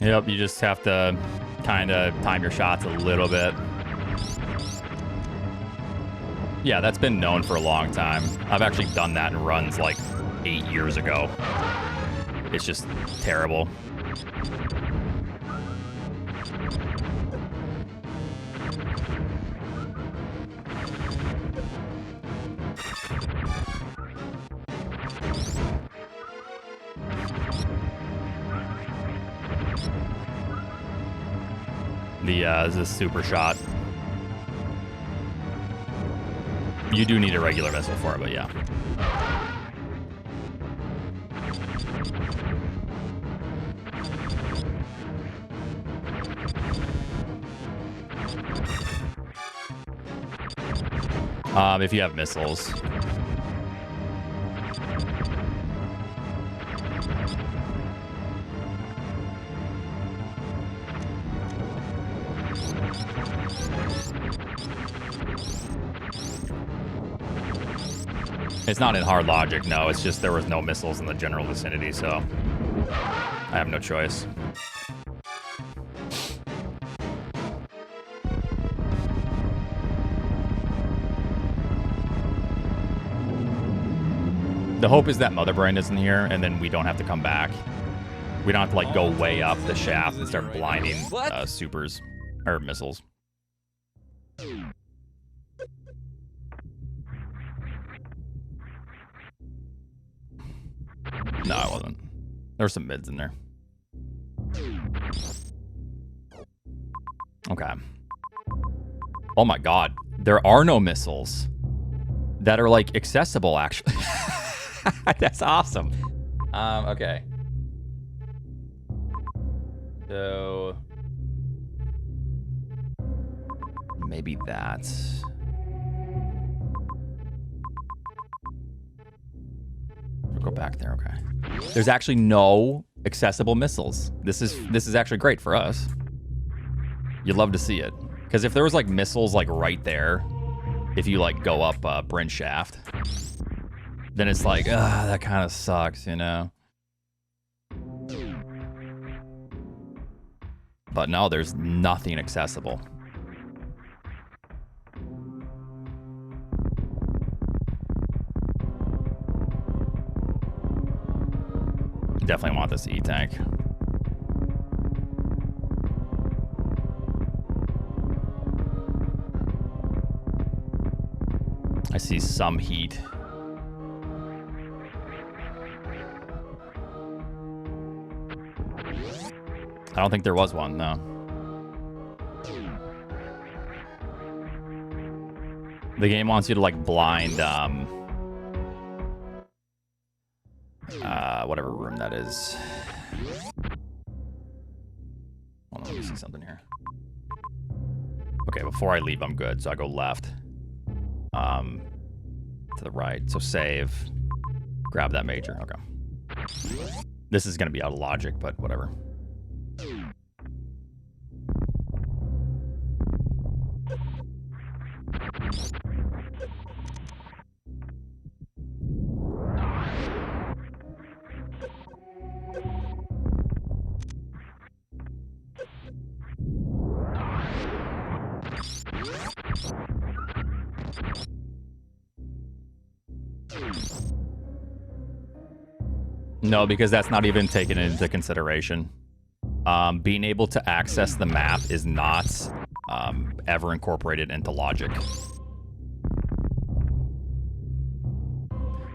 Yep, you just have to kind of time your shots a little bit. Yeah, that's been known for a long time. I've actually done that in runs like 8 years ago. It's just terrible. This is a super shot. You do need a regular missile for it, but yeah. If you have missiles. It's not in hard logic, no. It's just there was no missiles in the general vicinity, so I have no choice. The hope is that Mother Brain isn't here, and then we don't have to come back. We don't have to like go way up the shaft and start blinding supers or missiles. No, I wasn't. There were some mids in there. Okay. Oh my god. There are no missiles that are like accessible, actually. That's awesome. Okay. So maybe that. We'll go back there. Okay. There's actually no accessible missiles. This is actually great for us. You'd love to see it, because if there was like missiles like right there, if you like go up Bryn shaft, then it's like, that kind of sucks, you know. But no, there's nothing accessible. Definitely want this E-tank. I see some heat. I don't think there was one, no. The game wants you to like blind whatever room that is. Hold on, let me see something here. Okay, before I leave, I'm good. So I go left. To the right. So save. Grab that major. Okay. This is gonna be out of logic, but whatever. No, because that's not even taken into consideration. Being able to access the map is not ever incorporated into logic.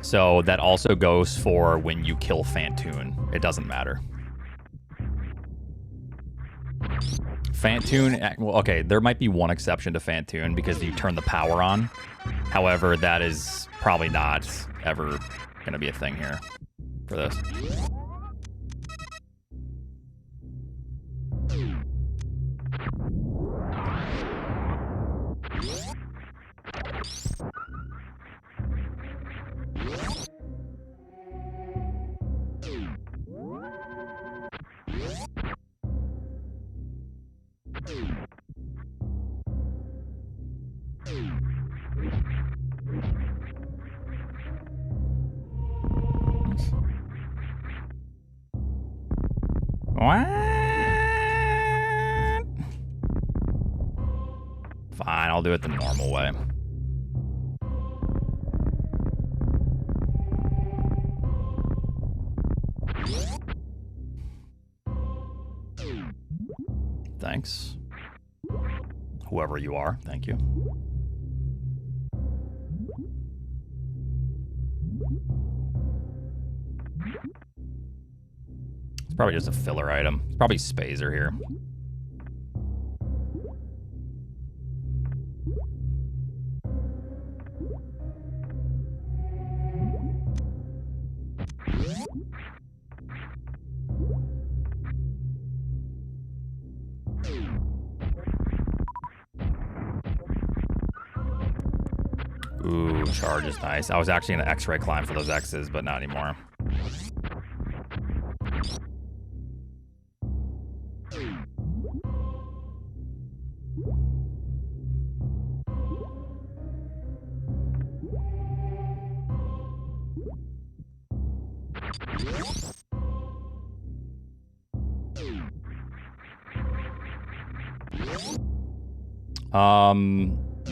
So that also goes for when you kill Phantoon. It doesn't matter. Phantoon, well, okay, there might be one exception to Phantoon because you turn the power on. However, that is probably not ever going to be a thing here for this. What? fine. I'll do it the normal way. Thanks. Whoever you are, thank you. It's probably just a filler item. It's probably Spazer here. Ooh, charge is nice. I was actually going to X-ray climb for those X's, but not anymore.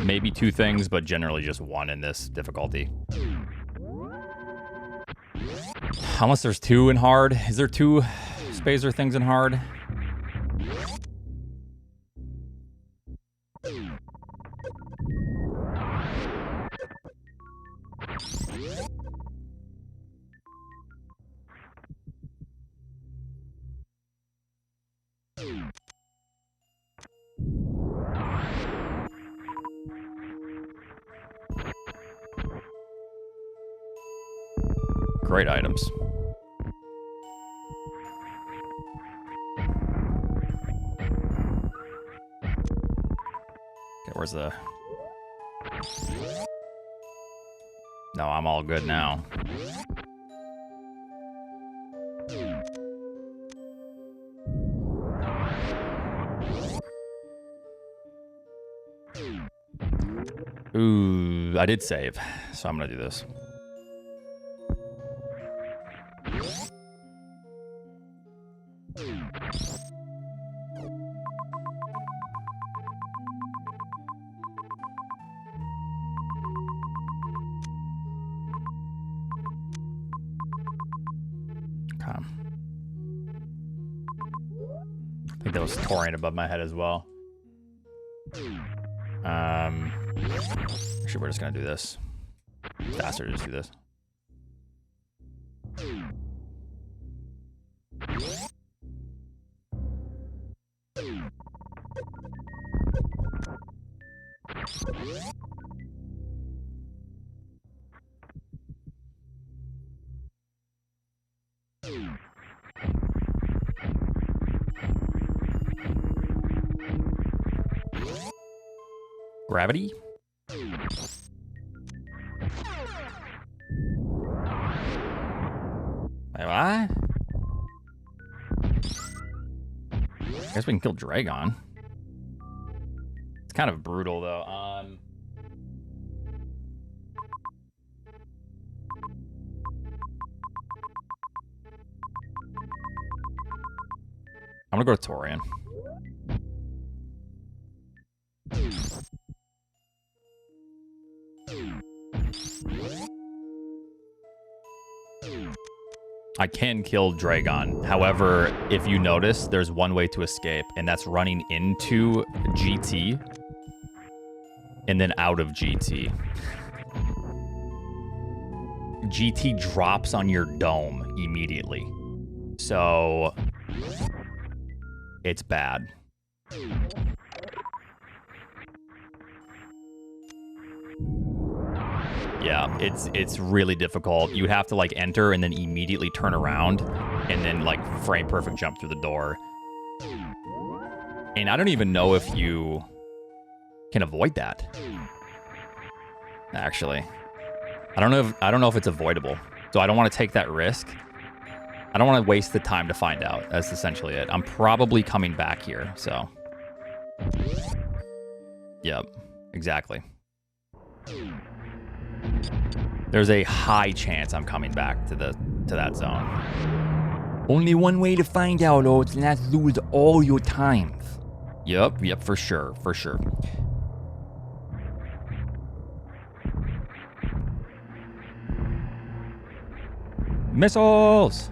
Maybe two things, but generally just one in this difficulty. Unless there's two in hard. Is there two Spazer things in hard? Great items. Okay, where's the... No, I'm all good now. Ooh, I did save, so I'm gonna do this. I think that was Tourian above my head as well. Actually, we're just gonna do this. It's faster to just do this. Gravity? Wait, what? I guess we can kill Dragon. It's kind of brutal, though. I'm gonna go to Tourian. I can kill Dragon. However, if you notice, there's one way to escape, and that's running into GT and then out of GT. GT drops on your dome immediately. So it's bad. Yeah, it's really difficult. You have to like enter and then immediately turn around and then like frame perfect jump through the door. And I don't even know if you can avoid that. Actually, I don't know if it's avoidable. So I don't want to take that risk. I don't want to waste the time to find out. That's essentially it. I'm probably coming back here, so. Yep, exactly. There's a high chance I'm coming back to that zone. Only one way to find out, Oats, and that's lose all your times. Yep, for sure. Missiles!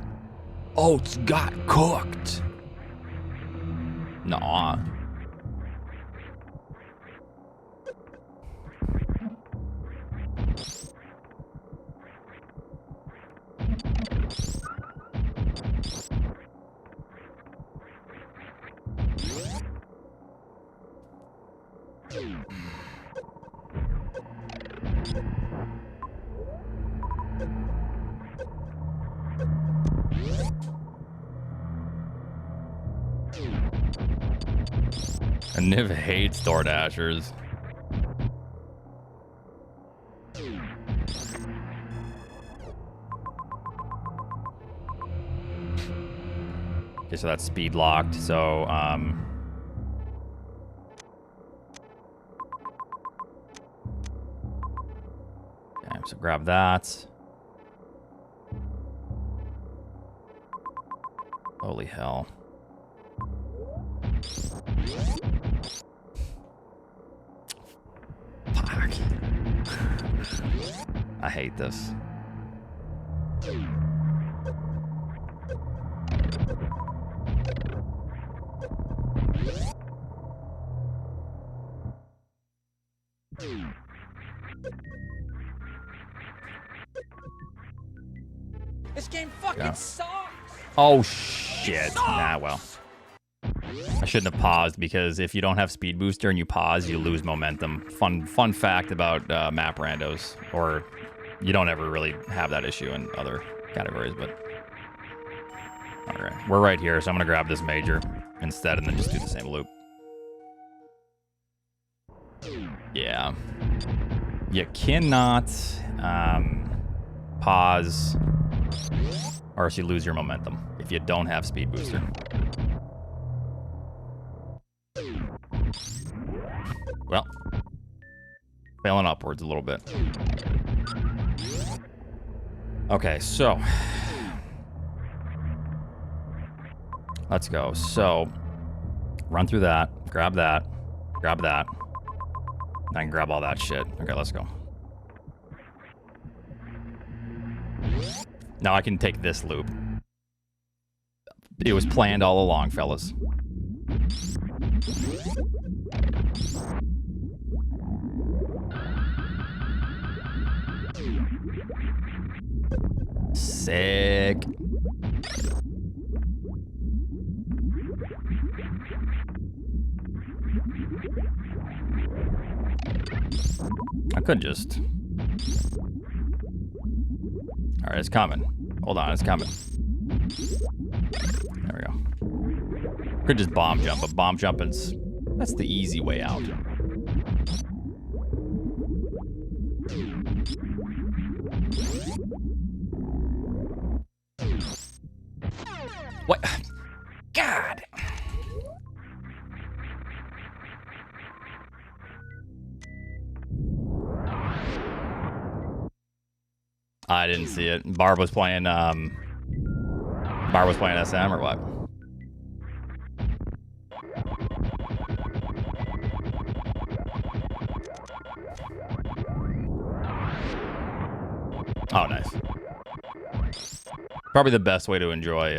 Oats got cooked. Nah. And Niv hates Door Dashers. Okay, so that's speed locked. So, okay, so grab that. Holy hell. Fuck. I hate this. This game fucking sucks. Oh shit. Nah, well. I shouldn't have paused because if you don't have speed booster and you pause, you lose momentum. Fun fact about map randos, or you don't ever really have that issue in other categories, but all right, we're right here, so I'm gonna grab this major instead and then just do the same loop. Yeah, you cannot pause or else you lose your momentum if you don't have speed booster. Well, failing upwards a little bit. Okay, so let's go. So run through that, grab that, grab that. I can grab all that shit. Okay, let's go. Now I can take this loop. It was planned all along, fellas. Sick. I could just... Alright, it's coming. Hold on, it's coming. There we go. Could just bomb jump, but bomb jumping's... That's the easy way out. What? God! I didn't see it. Barb was playing SM or what? Oh, nice. Probably the best way to enjoy,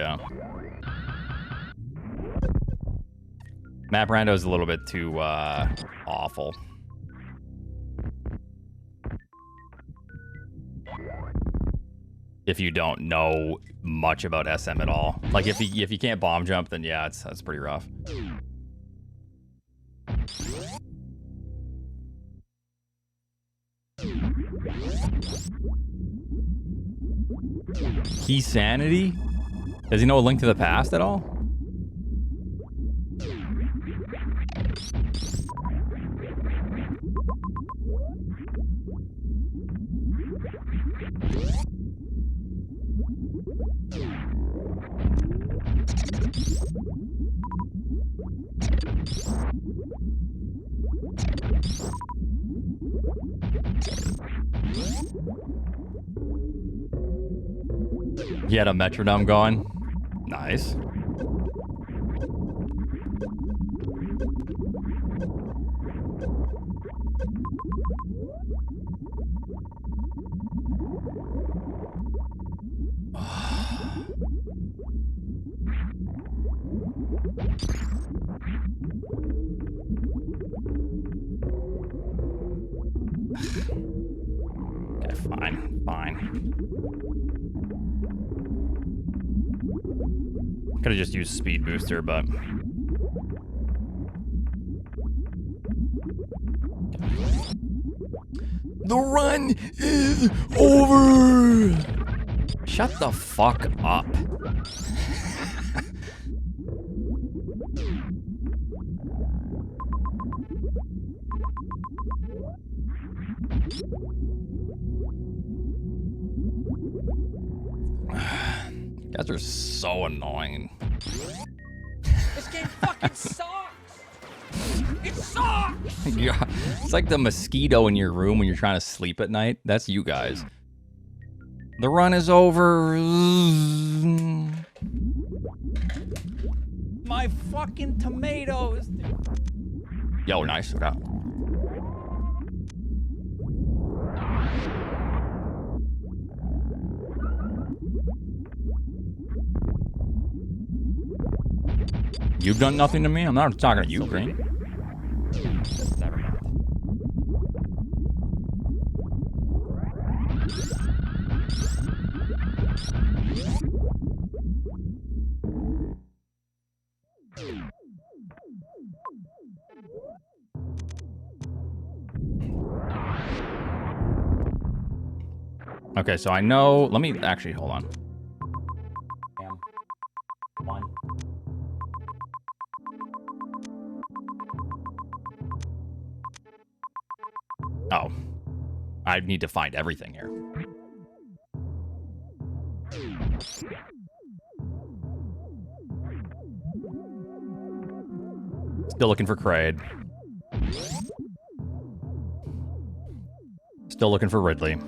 Map Rando is a little bit too awful. If you don't know much about SM at all, like if you can't bomb jump, then yeah, that's pretty rough. Key sanity? Does he know A Link to the Past at all? He had a metronome going. Nice. Okay, fine, fine. Could have just used speed booster, but the run is over. Shut the fuck up. You guys are so annoying. This game fucking sucks! It sucks! Yeah, it's like the mosquito in your room when you're trying to sleep at night. That's you guys. The run is over. My fucking tomatoes! Yo, nice. Okay. You've done nothing to me? I'm not talking to you, Green. Never mind. Okay, so I know. Let me actually hold on. One. Oh. I need to find everything here. Still looking for Kraid. Still looking for Ridley.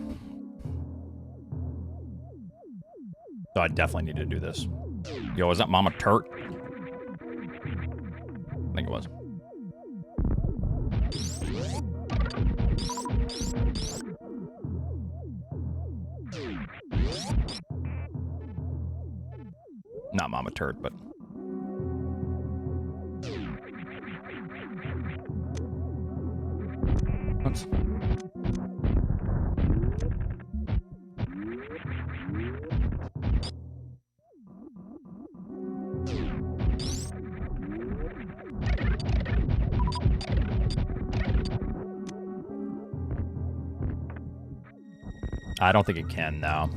So I definitely need to do this. Yo, was that Mama Turk? I think it was. Not Mama Turd, but... Oops. I don't think it can now.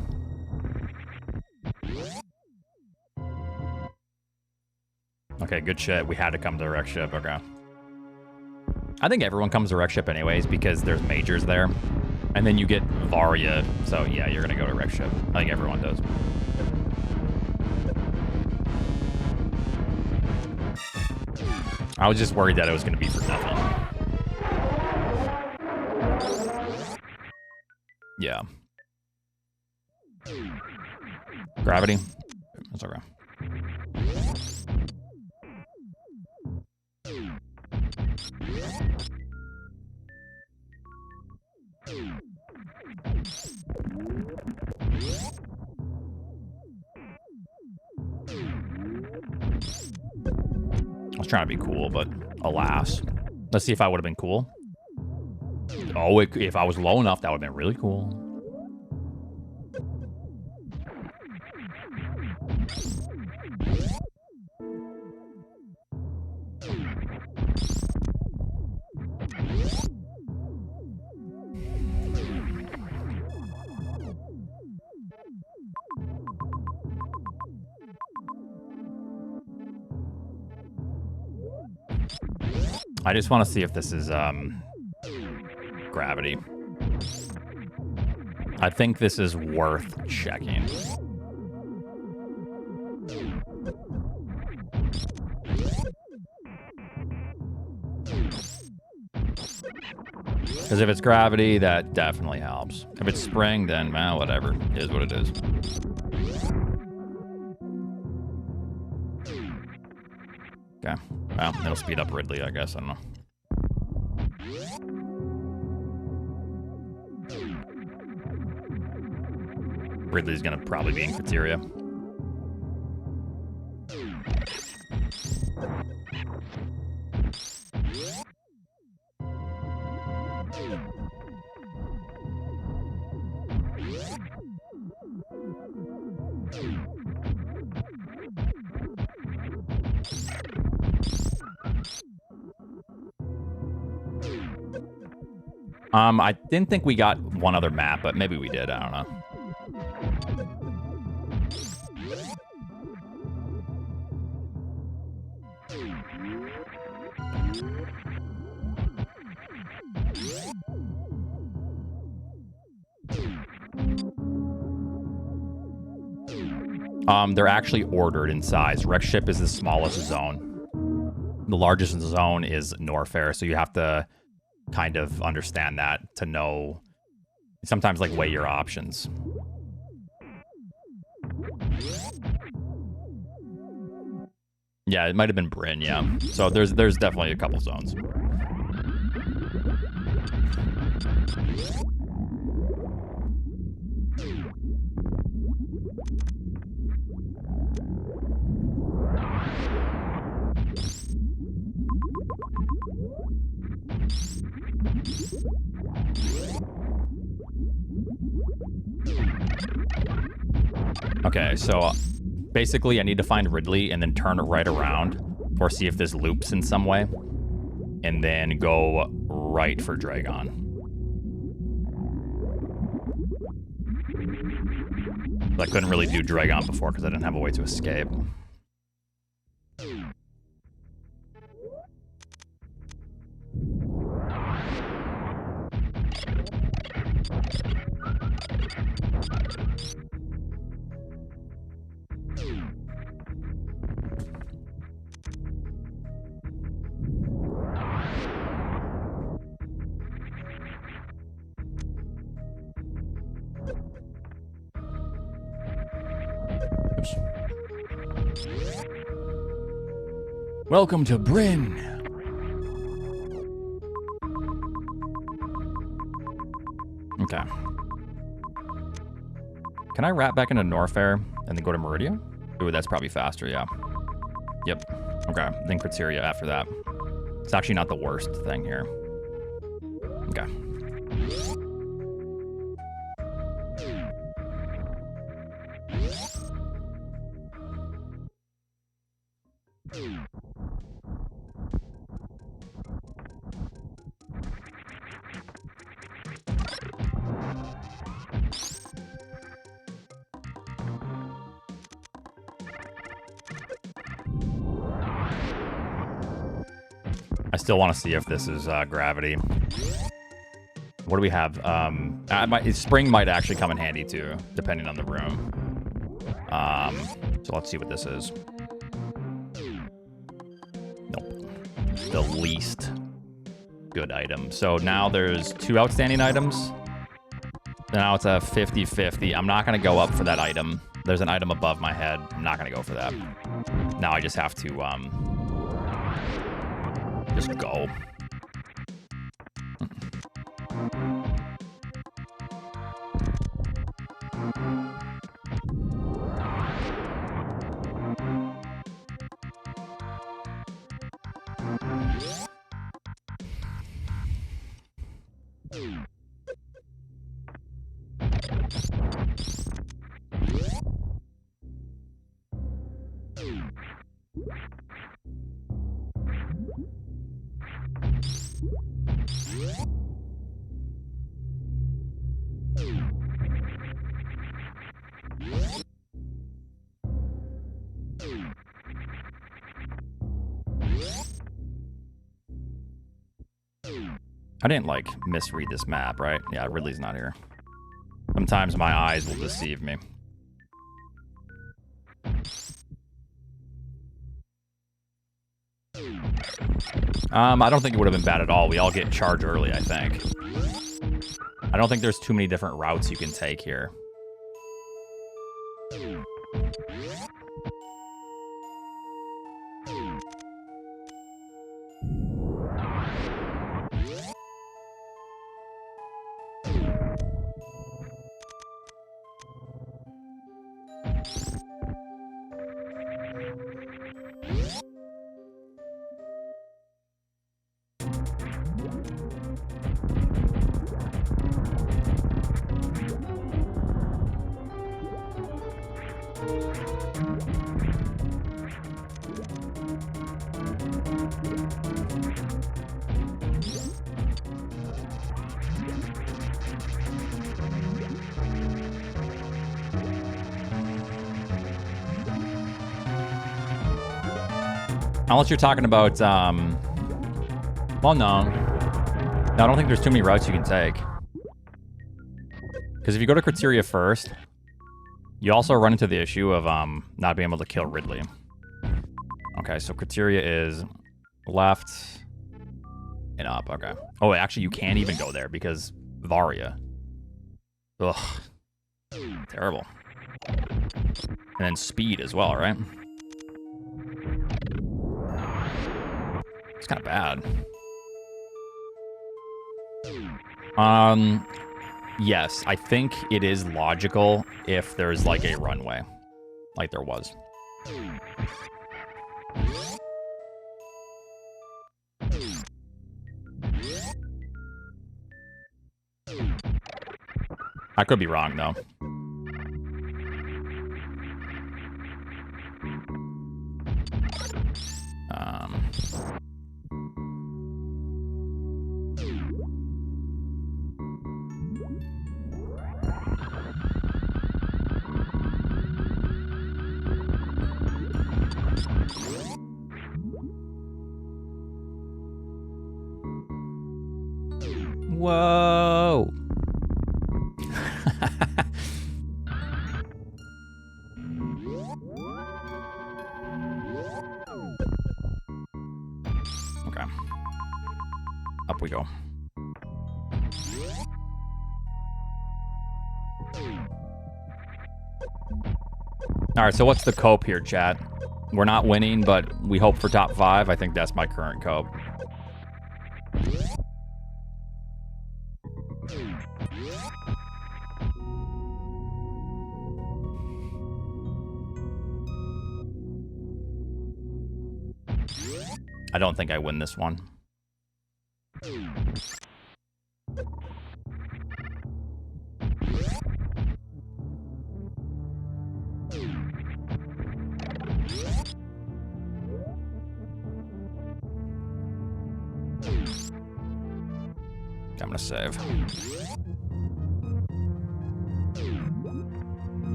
Okay, good shit. We had to come to the wreck ship. Okay. I think everyone comes to wreck ship anyways because there's majors there. And then you get Varia. So yeah, you're going to go to wreck ship. I think everyone does. I was just worried that it was going to be for nothing. Yeah. Gravity. That's okay. I was trying to be cool, but alas. Let's see if I would have been cool. Oh, if I was low enough, that would have been really cool. I just want to see if this is gravity. I think this is worth checking. Because if it's gravity, that definitely helps. If it's spring, then, well, whatever. It is what it is. Okay. Well, it'll speed up Ridley, I guess. I don't know. Ridley's gonna probably be in criteria. I didn't think we got one other map, but maybe we did. I don't know. They're actually ordered in size. Wreck ship is the smallest zone. The largest zone is Norfair, so you have to kind of understand that to know. Sometimes like weigh your options. Yeah, it might have been Bryn. Yeah, so there's definitely a couple zones. Okay, so basically I need to find Ridley and then turn it right around or see if this loops in some way. And then go right for Dragon. I couldn't really do Dragon before because I didn't have a way to escape. Oops. Welcome to Bryn. Okay. Can I wrap back into Norfair and then go to Meridia? Ooh, that's probably faster, yeah. Yep. Okay, then criteria after that. It's actually not the worst thing here. Okay. I still want to see if this is gravity. What do we have? Spring might actually come in handy too, depending on the room. So let's see what this is. Nope. The least good item. So now there's 2 outstanding items. Now it's a 50-50. I'm not going to go up for that item. There's an item above my head. I'm not going to go for that. Now I just have to just go. I didn't, like, misread this map, right? Yeah, Ridley's not here. Sometimes my eyes will deceive me. I don't think it would have been bad at all. We all get charged early, I think. I don't think there's too many different routes you can take here. Unless you're talking about, well, no. I don't think there's too many routes you can take. Because if you go to Criteria first, you also run into the issue of not being able to kill Ridley. Okay, so Criteria is left and up. Okay. Oh, actually, you can't even go there because Varia. Ugh. Terrible. And then speed as well, right? It's kind of bad. Yes, I think it is logical if there's like a runway, like there was. I could be wrong though. Whoa. Okay. Up we go. All right, so what's the cope here, chat? We're not winning, but we hope for top 5. I think that's my current cope. I don't think I win this one. I'm gonna save.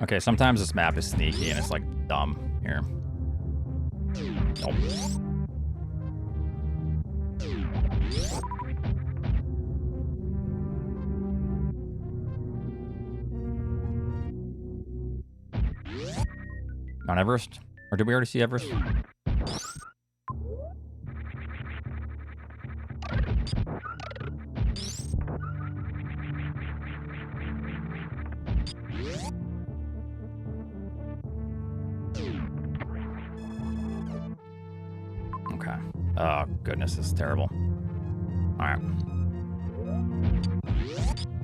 Okay, sometimes this map is sneaky and it's like dumb here. Nope. On Everest? Or did we already see Everest? Okay. Oh, goodness, this is terrible. All right.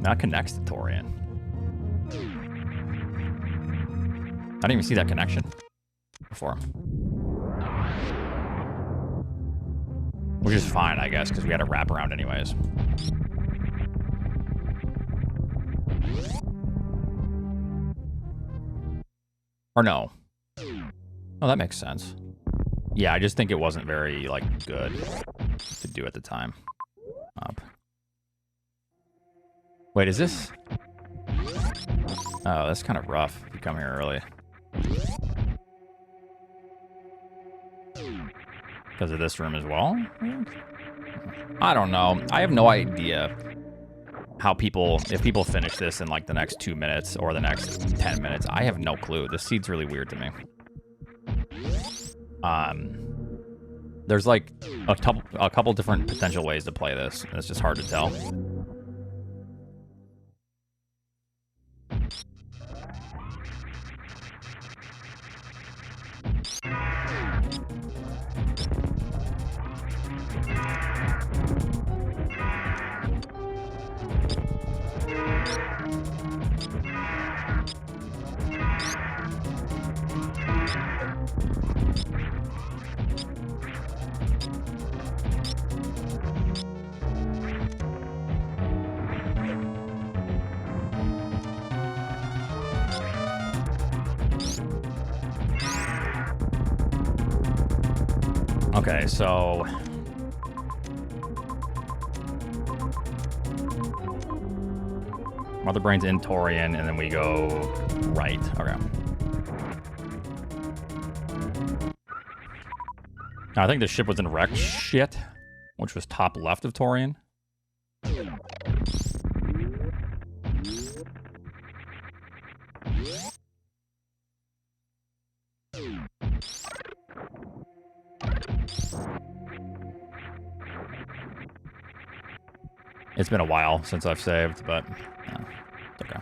That connects to Tourian. I didn't even see that connection before. Which is fine, I guess, because we had to wrap around anyways. Or no. Oh, that makes sense. Yeah, I just think it wasn't very, like, good to do at the time. Up. Wait, is this? Oh, that's kind of rough if you come here early. Because of this room as well? I don't know. I have no idea how people, if people finish this in like the next 2 minutes or the next 10 minutes. I have no clue. This seed's really weird to me. There's like a couple different potential ways to play this, and it's just hard to tell. Okay, so Mother Brain's in Tourian, and then we go right. Okay. I think the ship was in wrecked shit, which was top left of Tourian. It's been a while since I've saved, but it's okay.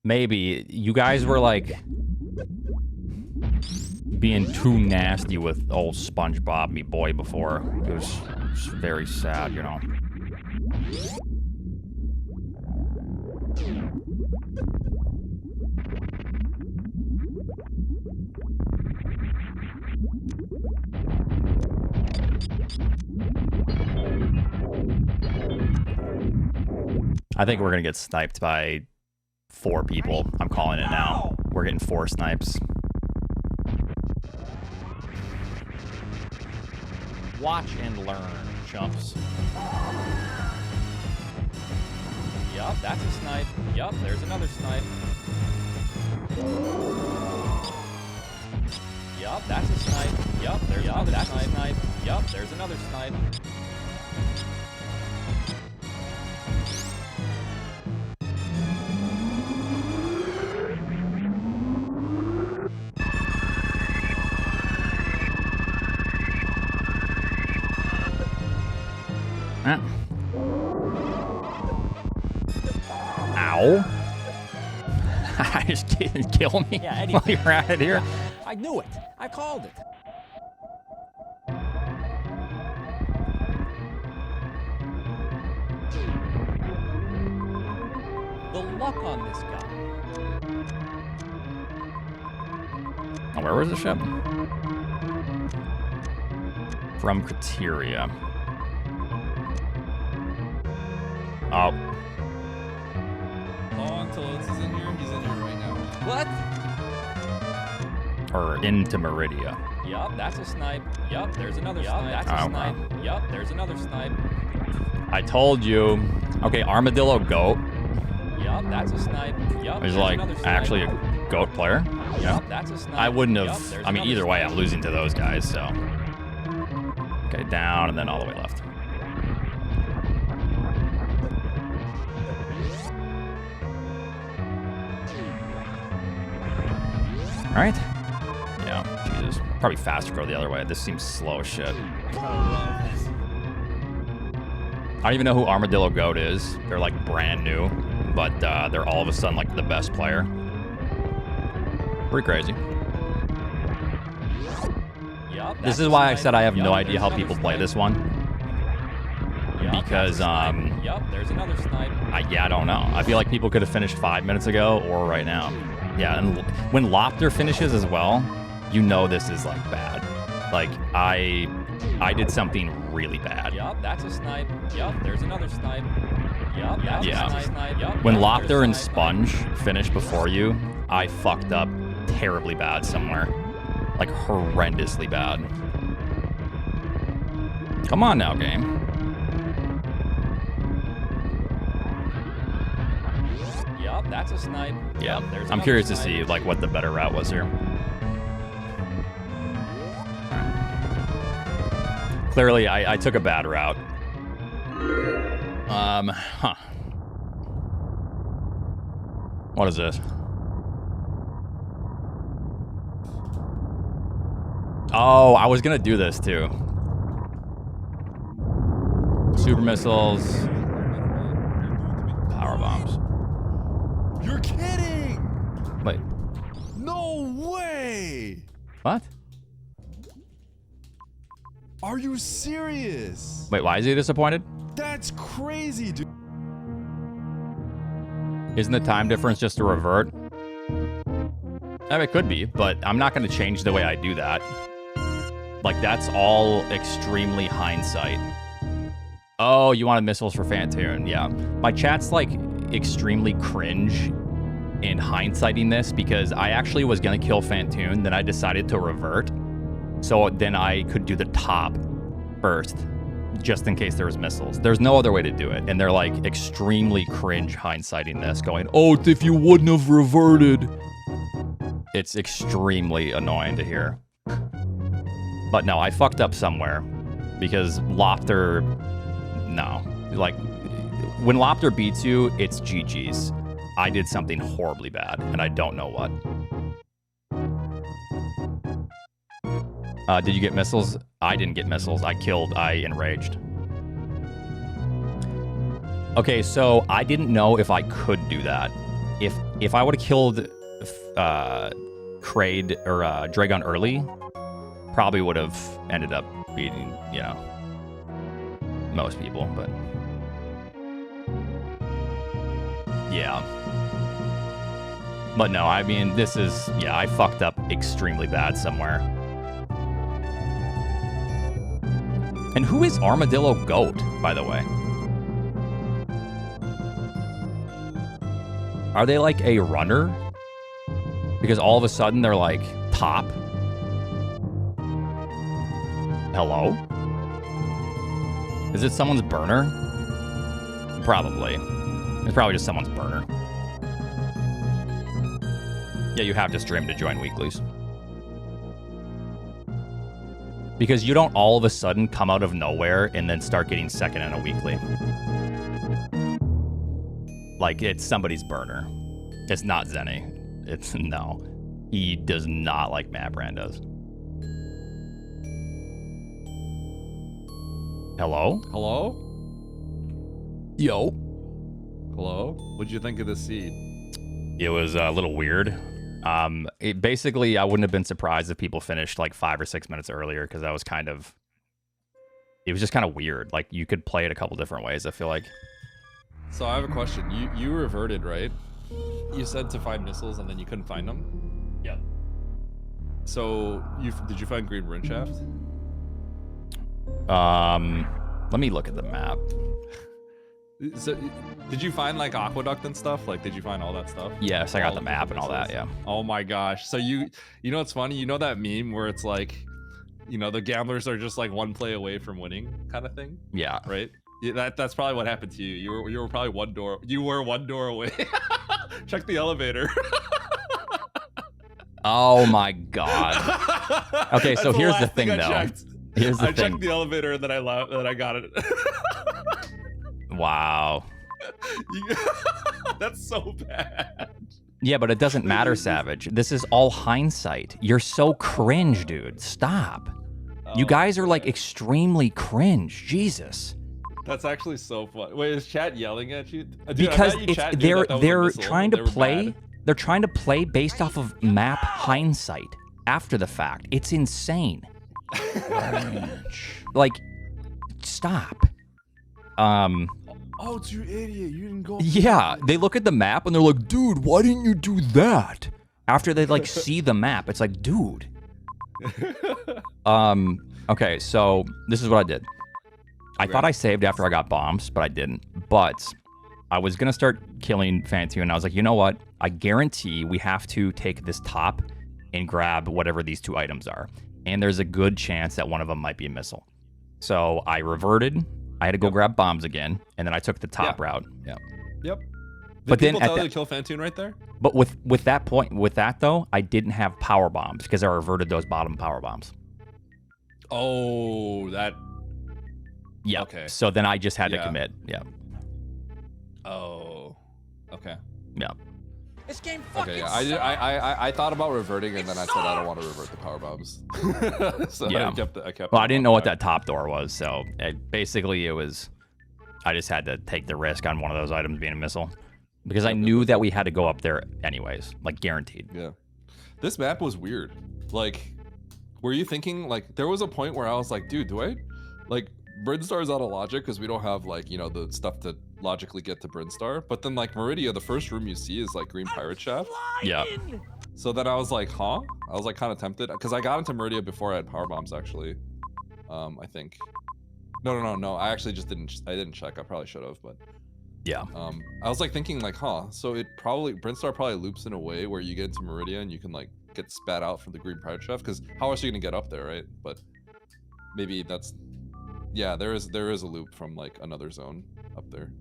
Maybe you guys were like being too nasty with old SpongeBob, me boy, before. It was very sad, you know. I think we're gonna get sniped by 4 people. I'm calling it now. We're getting 4 snipes. Watch and learn, chumps. Yup, that's a snipe. Yup, there's another snipe. Yup, that's a snipe. Yup, there's another snipe. Yup, there's another snipe. Ow. I just didn't kill me while you're at it here. I knew it. I called it. The luck on this guy. Oh, where was the ship? From Criteria. Oh. Until it's in here. He's in here right now. What? Or into Meridia. Yup, that's a snipe. Yup, there's another snipe. That's a snipe. Yup, there's another snipe. I told you. Okay, Armadillo Goat. Yup, that's a snipe. Yup, He's like actually a goat player. Yup, that's a snipe. I wouldn't have. I mean, either way, I'm losing to those guys, so. Okay, down and then all the way left. All right. Yeah, Jesus. Probably faster go the other way. This seems slow as shit. I don't even know who Armadillo Goat is. They're like brand new, but they're all of a sudden like the best player. Pretty crazy. Yep, this is why I said I have no idea how people play this one. Because Yep, there's another snipe. I don't know. I feel like people could have finished 5 minutes ago or right now. Yeah, and when Lopter finishes as well, you know this is like bad. Like I did something really bad. Yup, that's a snipe. Yup, there's another snipe. Yup, that's a snipe. Yup, when Lopter and Sponge finished before you, I fucked up terribly bad somewhere. Like horrendously bad. Come on now, game. Yup, that's a snipe. Yeah, Yep, I'm curious to see like what the better route was here. Clearly, I took a bad route. Huh. What is this? Oh, I was gonna do this too. Super missiles. power bombs. You're kidding! Wait, No way! what? Are you serious? Wait, why is he disappointed? That's crazy, dude. Isn't the time difference just a revert? I mean, it could be, but I'm not going to change the way I do that. Like, that's all extremely hindsight. Oh, you wanted missiles for Phantoon. Yeah. My chat's, like, extremely cringe in hindsighting this because I actually was going to kill Phantoon, then I decided to revert. So then I could do the top first, just in case there was missiles. There's no other way to do it. And they're, like, extremely cringe hindsighting this, going, oh, if you wouldn't have reverted. It's extremely annoying to hear. But no, I fucked up somewhere because Lopter, no. Like, when Lopter beats you, it's GG's. I did something horribly bad, and I don't know what. Did you get missiles? I didn't get missiles. I enraged. Okay, so I didn't know if I could do that. If I would have killed Kraid or Dragon early, probably would have ended up beating, you know, most people, but yeah. But no, I mean, this is, yeah, I fucked up extremely bad somewhere. And who is Armadillo Goat, by the way? Are they like a runner? Because all of a sudden they're like top. Hello? Is it someone's burner? Probably. It's probably just someone's burner. Yeah, you have to stream to join weeklies. Because you don't all of a sudden come out of nowhere and then start getting second in a weekly. Like, it's somebody's burner. It's not Zenny. It's, no. He does not like map randos. Hello? Hello? Yo. Hello? What'd you think of the seed? It was a little weird. Basically, I wouldn't have been surprised if people finished like 5 or 6 minutes earlier because that was kind of... It was just kind of weird. Like, you could play it a couple different ways, I feel like. So I have a question. You reverted, right? You said to find missiles and then you couldn't find them? Yep. So did you find Green Rin Shaft? Let me look at the map. So did you find like Aqueduct and stuff? Like, did you find all that stuff? Yes, I got the map and all that, yeah. Oh my gosh. So you know what's funny? You know that meme where it's like, you know, the gamblers are just like one play away from winning kind of thing? Yeah. Right? Yeah, that's probably what happened to you. You were probably one door away. Check the elevator. Oh my god. Okay, so here's the thing though. Here's the thing. I checked the elevator and then I got it. Wow. That's so bad. Yeah, but it doesn't matter, Savage. This is all hindsight. You're so cringe, dude. Stop. You guys are like extremely cringe. Jesus. That's actually so fun. Wait, is chat yelling at you? Dude, because they're trying to play. They're trying to play based off of map hindsight after the fact. It's insane. Like, stop. Oh, it's you idiot. You didn't go. Yeah, they look at the map and they're like, dude, why didn't you do that? After they like see the map, it's like, dude. Okay, so this is what I did. I thought I saved after I got bombs, but I didn't. But I was gonna start killing Phantoon, and I was like, you know what? I guarantee we have to take this top and grab whatever these 2 items are. And there's a good chance that one of them might be a missile. So I reverted. I had to go grab bombs again, and then I took the top route. Yeah. Yep. But people then tell you to kill Phantoon right there? But with that though, I didn't have power bombs because I reverted those bottom power bombs. Oh, that. Yeah. Okay. So then I just had to commit. Yeah. Oh. Okay. Yeah. This game fucking sucks. I thought about reverting, and then I said I don't want to revert the power bombs. So yeah. I kept. Well, I didn't know what that top door was, so basically it was. I just had to take the risk on one of those items being a missile. Because I knew that we had to go up there anyways, like guaranteed. Yeah. This map was weird. Like, were you thinking, like, there was a point where I was like, dude, do I, like, Brinstar's out of logic because we don't have, like, you know, the stuff to logically get to Brinstar. But then, like, Meridia, the first room you see is, like, Green Pirate Shaft. Yeah. So then I was like, huh? I was, like, kind of tempted. Because I got into Meridia before I had power bombs, actually. I think. No. I actually just didn't check. I probably should have, but. Yeah. I was like thinking like, huh, so Brinstar probably loops in a way where you get into Meridia and you can like get spat out from the Green Pirate Shaft, because how else are you gonna get up there, right? But maybe that's, yeah, there is a loop from like another zone up there.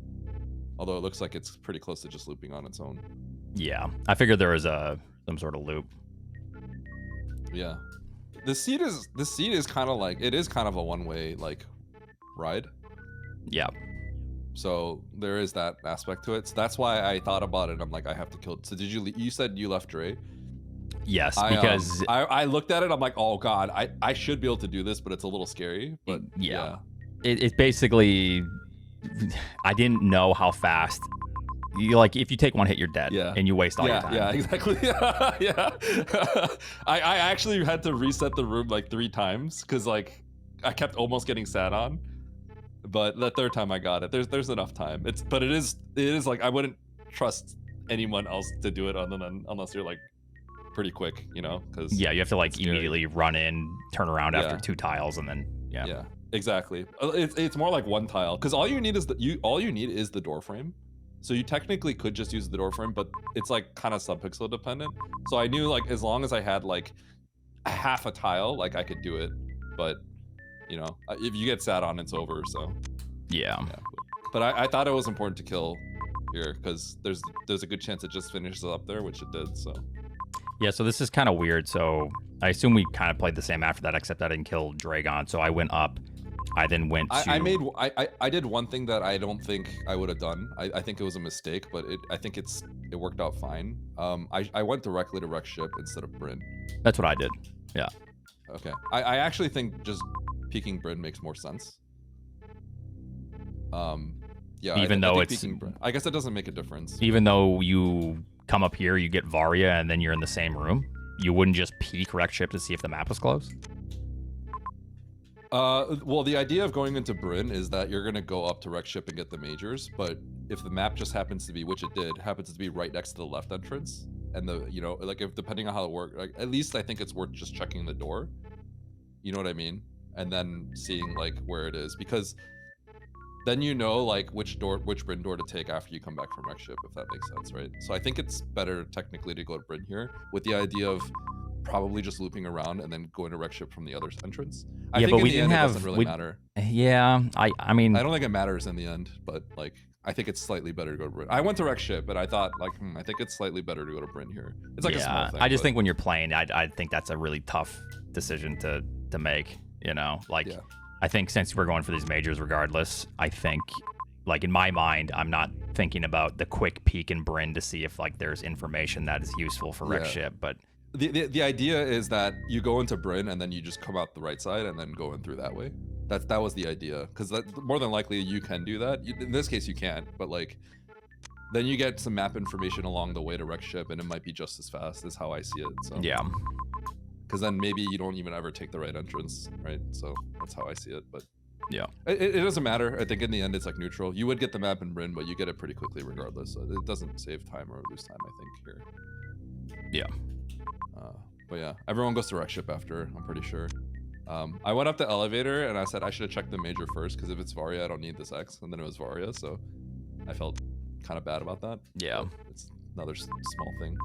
Although it looks like it's pretty close to just looping on its own. Yeah, I figured there was some sort of loop. Yeah. The seat is kind of like, it is kind of a one-way like ride. Yeah. So there is that aspect to it. So that's why I thought about it. I'm like, I have to kill. So did you said you left Dre? Yes, because I looked at it. I'm like, oh god, I should be able to do this, but it's a little scary. But yeah. It's basically, I didn't know how fast. You like, if you take one hit, you're dead. Yeah. And you waste all your time. Yeah, exactly. Yeah. I actually had to reset the room like 3 times because like I kept almost getting sat on. But the third time I got it. There's enough time. But it is like I wouldn't trust anyone else to do it unless you're like pretty quick, you know? Because yeah, you have to like immediately run in, turn around after 2 tiles, and then yeah, exactly. It's more like 1 tile because all you need is the door frame. So you technically could just use the door frame, but it's like kind of subpixel dependent. So I knew like as long as I had like half a tile, like I could do it, but. You know, if you get sat on, it's over. So, yeah. But I thought it was important to kill here because there's a good chance it just finishes up there, which it did. So, yeah. So this is kind of weird. So I assume we kind of played the same after that, except I didn't kill Dragon. So I went up. I then went to. I did one thing that I don't think I would have done. I think it was a mistake, but I think it worked out fine. I went directly to Wreck Ship instead of Bryn. That's what I did. Yeah. Okay. I actually think just peeking Bryn makes more sense. Yeah. Even though it's, I guess it doesn't make a difference. Even though you come up here, you get Varia, and then you're in the same room. You wouldn't just peek Wreck Ship to see if the map was closed. Well, the idea of going into Bryn is that you're gonna go up to Wreck Ship and get the majors, but if the map just happens to be, which it did, happens to be right next to the left entrance, and like if depending on how it works, like at least I think it's worth just checking the door. You know what I mean? And then seeing like where it is, because then you know like which Bryn door to take after you come back from Wreck Ship, if that makes sense, right? So I think it's better technically to go to Bryn here with the idea of probably just looping around and then going to Wreck Ship from the other entrance. I think but in we the didn't end, have. It doesn't really matter. Yeah, I mean, I don't think it matters in the end, but like I think it's slightly better to go to Bryn. I went to Wreck Ship, but I thought like I think it's slightly better to go to Bryn here. It's like a small thing. I just think when you're playing, I think that's a really tough decision to make. You know, like I think since we're going for these majors regardless, I think like in my mind, I'm not thinking about the quick peek in Bryn to see if like there's information that is useful for Wreck Ship, but the idea is that you go into Bryn and then you just come out the right side and then go in through that way. That was the idea, because more than likely you can do that. In this case, you can't, but like then you get some map information along the way to Wreck Ship, and it might be just as fast, is how I see it. So yeah. Because then maybe you don't even ever take the right entrance, right? So that's how I see it. But yeah, it doesn't matter. I think in the end it's like neutral. You would get the map in Bryn, but you get it pretty quickly regardless. So it doesn't save time or lose time, I think, here. Yeah. But yeah, everyone goes to Wreck Ship after, I'm pretty sure. I went up the elevator and I said I should have checked the major first, because if it's Varia, I don't need this X. And then it was Varia, so I felt kind of bad about that. Yeah. But it's another small thing.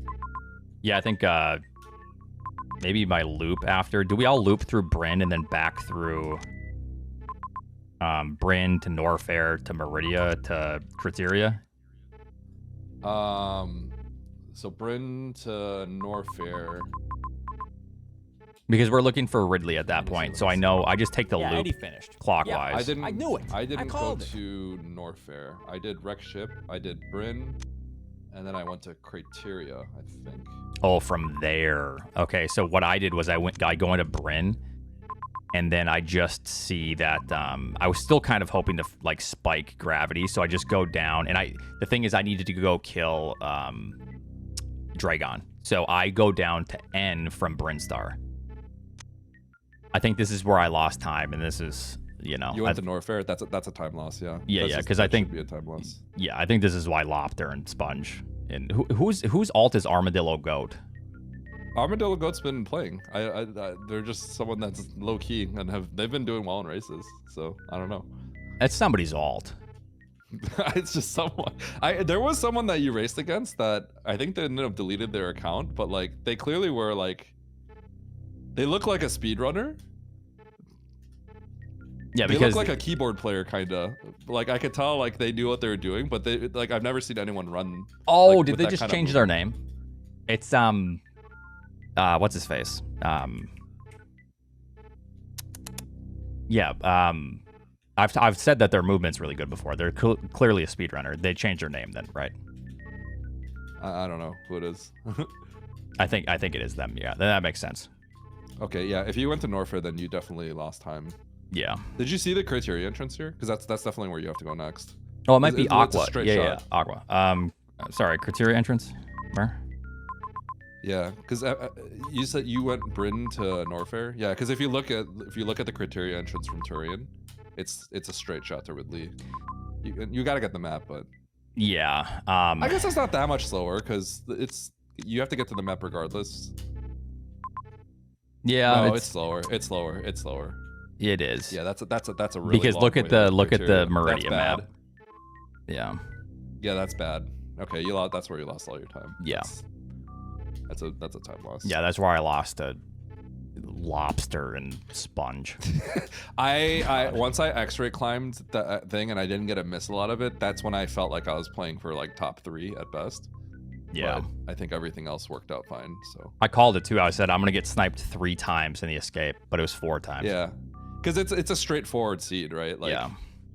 Yeah, I think maybe my loop after. Do we all loop through Bryn and then back through Bryn to Norfair to Meridia to Criteria? So Bryn to Norfair. Because we're looking for Ridley at that point, so I know I just take the loop Eddie finished. clockwise. I knew it. I didn't go to Norfair. I did Wreck Ship, I did Bryn, and then I went to Criteria, I think. Oh, from there. Okay, so what I did was I go into Bryn, and then I just see that I was still kind of hoping to like spike gravity, so I just go down, and the thing is I needed to go kill Dragon, so I go down to N from Brinstar. I think this is where I lost time, and this is, you know, You went to Norfair. That's a time loss. Yeah. Yeah, because I think should be a time loss. Yeah, I think this is why Lopter and Sponge. And whose alt is Armadillo Goat? Armadillo Goat's been playing. They're just someone that's low key and they've been doing well in races. So I don't know. It's somebody's alt. It's just someone. There was someone that you raced against that I think they ended up deleted their account, but like they clearly were like, they look like a speedrunner. Yeah, they because look like a keyboard player, kinda. Like I could tell, like they knew what they were doing, but they like I've never seen anyone run. Oh, like, did they just change their name? It's what's his face? Yeah. I've said that their movement's really good before. They're clearly a speedrunner. They changed their name then, right? I don't know who it is. I think it is them. Yeah, that makes sense. Okay, yeah. If you went to Norfair, then you definitely lost time. Yeah. Did you see the criteria entrance here? Because that's definitely where you have to go next. Oh, it might be It's a Aqua. straight Yeah, shot. Aqua. Sorry, criteria entrance. Where? Yeah, because you said you went Bryn to Norfair. Yeah, because if you look at the criteria entrance from Tourian, it's a straight shot to Ridley. You got to get the map, but yeah. I guess it's not that much slower because you have to get to the map regardless. Yeah. No, it's slower. It's slower. It's slower. It is. Yeah, that's a really because long look at way the to criteria. Meridia That's map. bad. Yeah. Yeah, that's bad. Okay, that's where you lost all your time. Yeah. That's a time loss. Yeah, that's where I lost a lobster and sponge. I once I X-ray climbed that thing and I didn't get a miss a lot of it. That's when I felt like I was playing for like top 3 at best. Yeah. But I think everything else worked out fine. So I called it too. I said I'm gonna get sniped 3 times in the escape, but it was 4 times. yeah, because it's a straightforward seed, right? Like, yeah.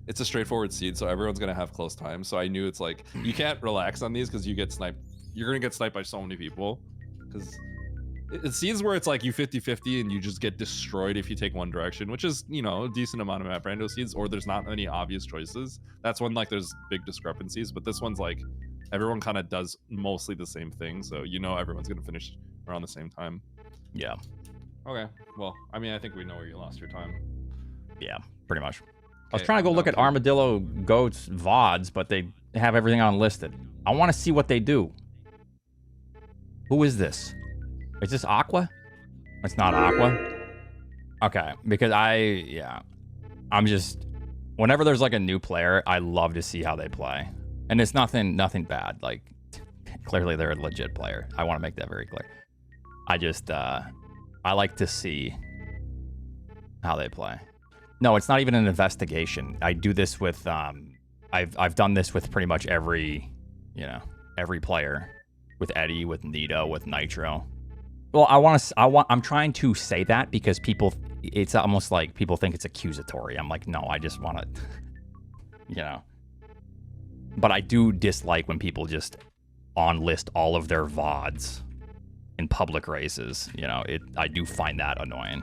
It's a straightforward seed, so everyone's gonna have close time. So I knew it's like you can't relax on these because you get sniped. You're gonna get sniped by so many people. Because it seems where it's like you 50-50 and you just get destroyed if you take one direction, which is, you know, a decent amount of map rando seeds, or there's not any obvious choices. That's when like there's big discrepancies, but this one's like everyone kind of does mostly the same thing, so you know everyone's gonna finish around the same time. Yeah. Okay, well, I mean, I think we know where you lost your time. Yeah, pretty much. I was Okay, trying to go I'm look down at Armadillo Goat's VODs, but they have everything unlisted. I want to see what they do. Who is this? Is this Aqua? It's not Aqua. Okay, because I'm just, whenever there's like a new player, I love to see how they play. And it's nothing bad. Like, clearly they're a legit player. I want to make that very clear. I just, I like to see how they play. No, it's not even an investigation. I do this with, I've done this with pretty much every player. With Eddie, with Nito, with Nitro. Well, I'm trying to say that because it's almost like people think it's accusatory. I'm like, no, I just want to, But I do dislike when people just on-list all of their VODs in public races. I do find that annoying.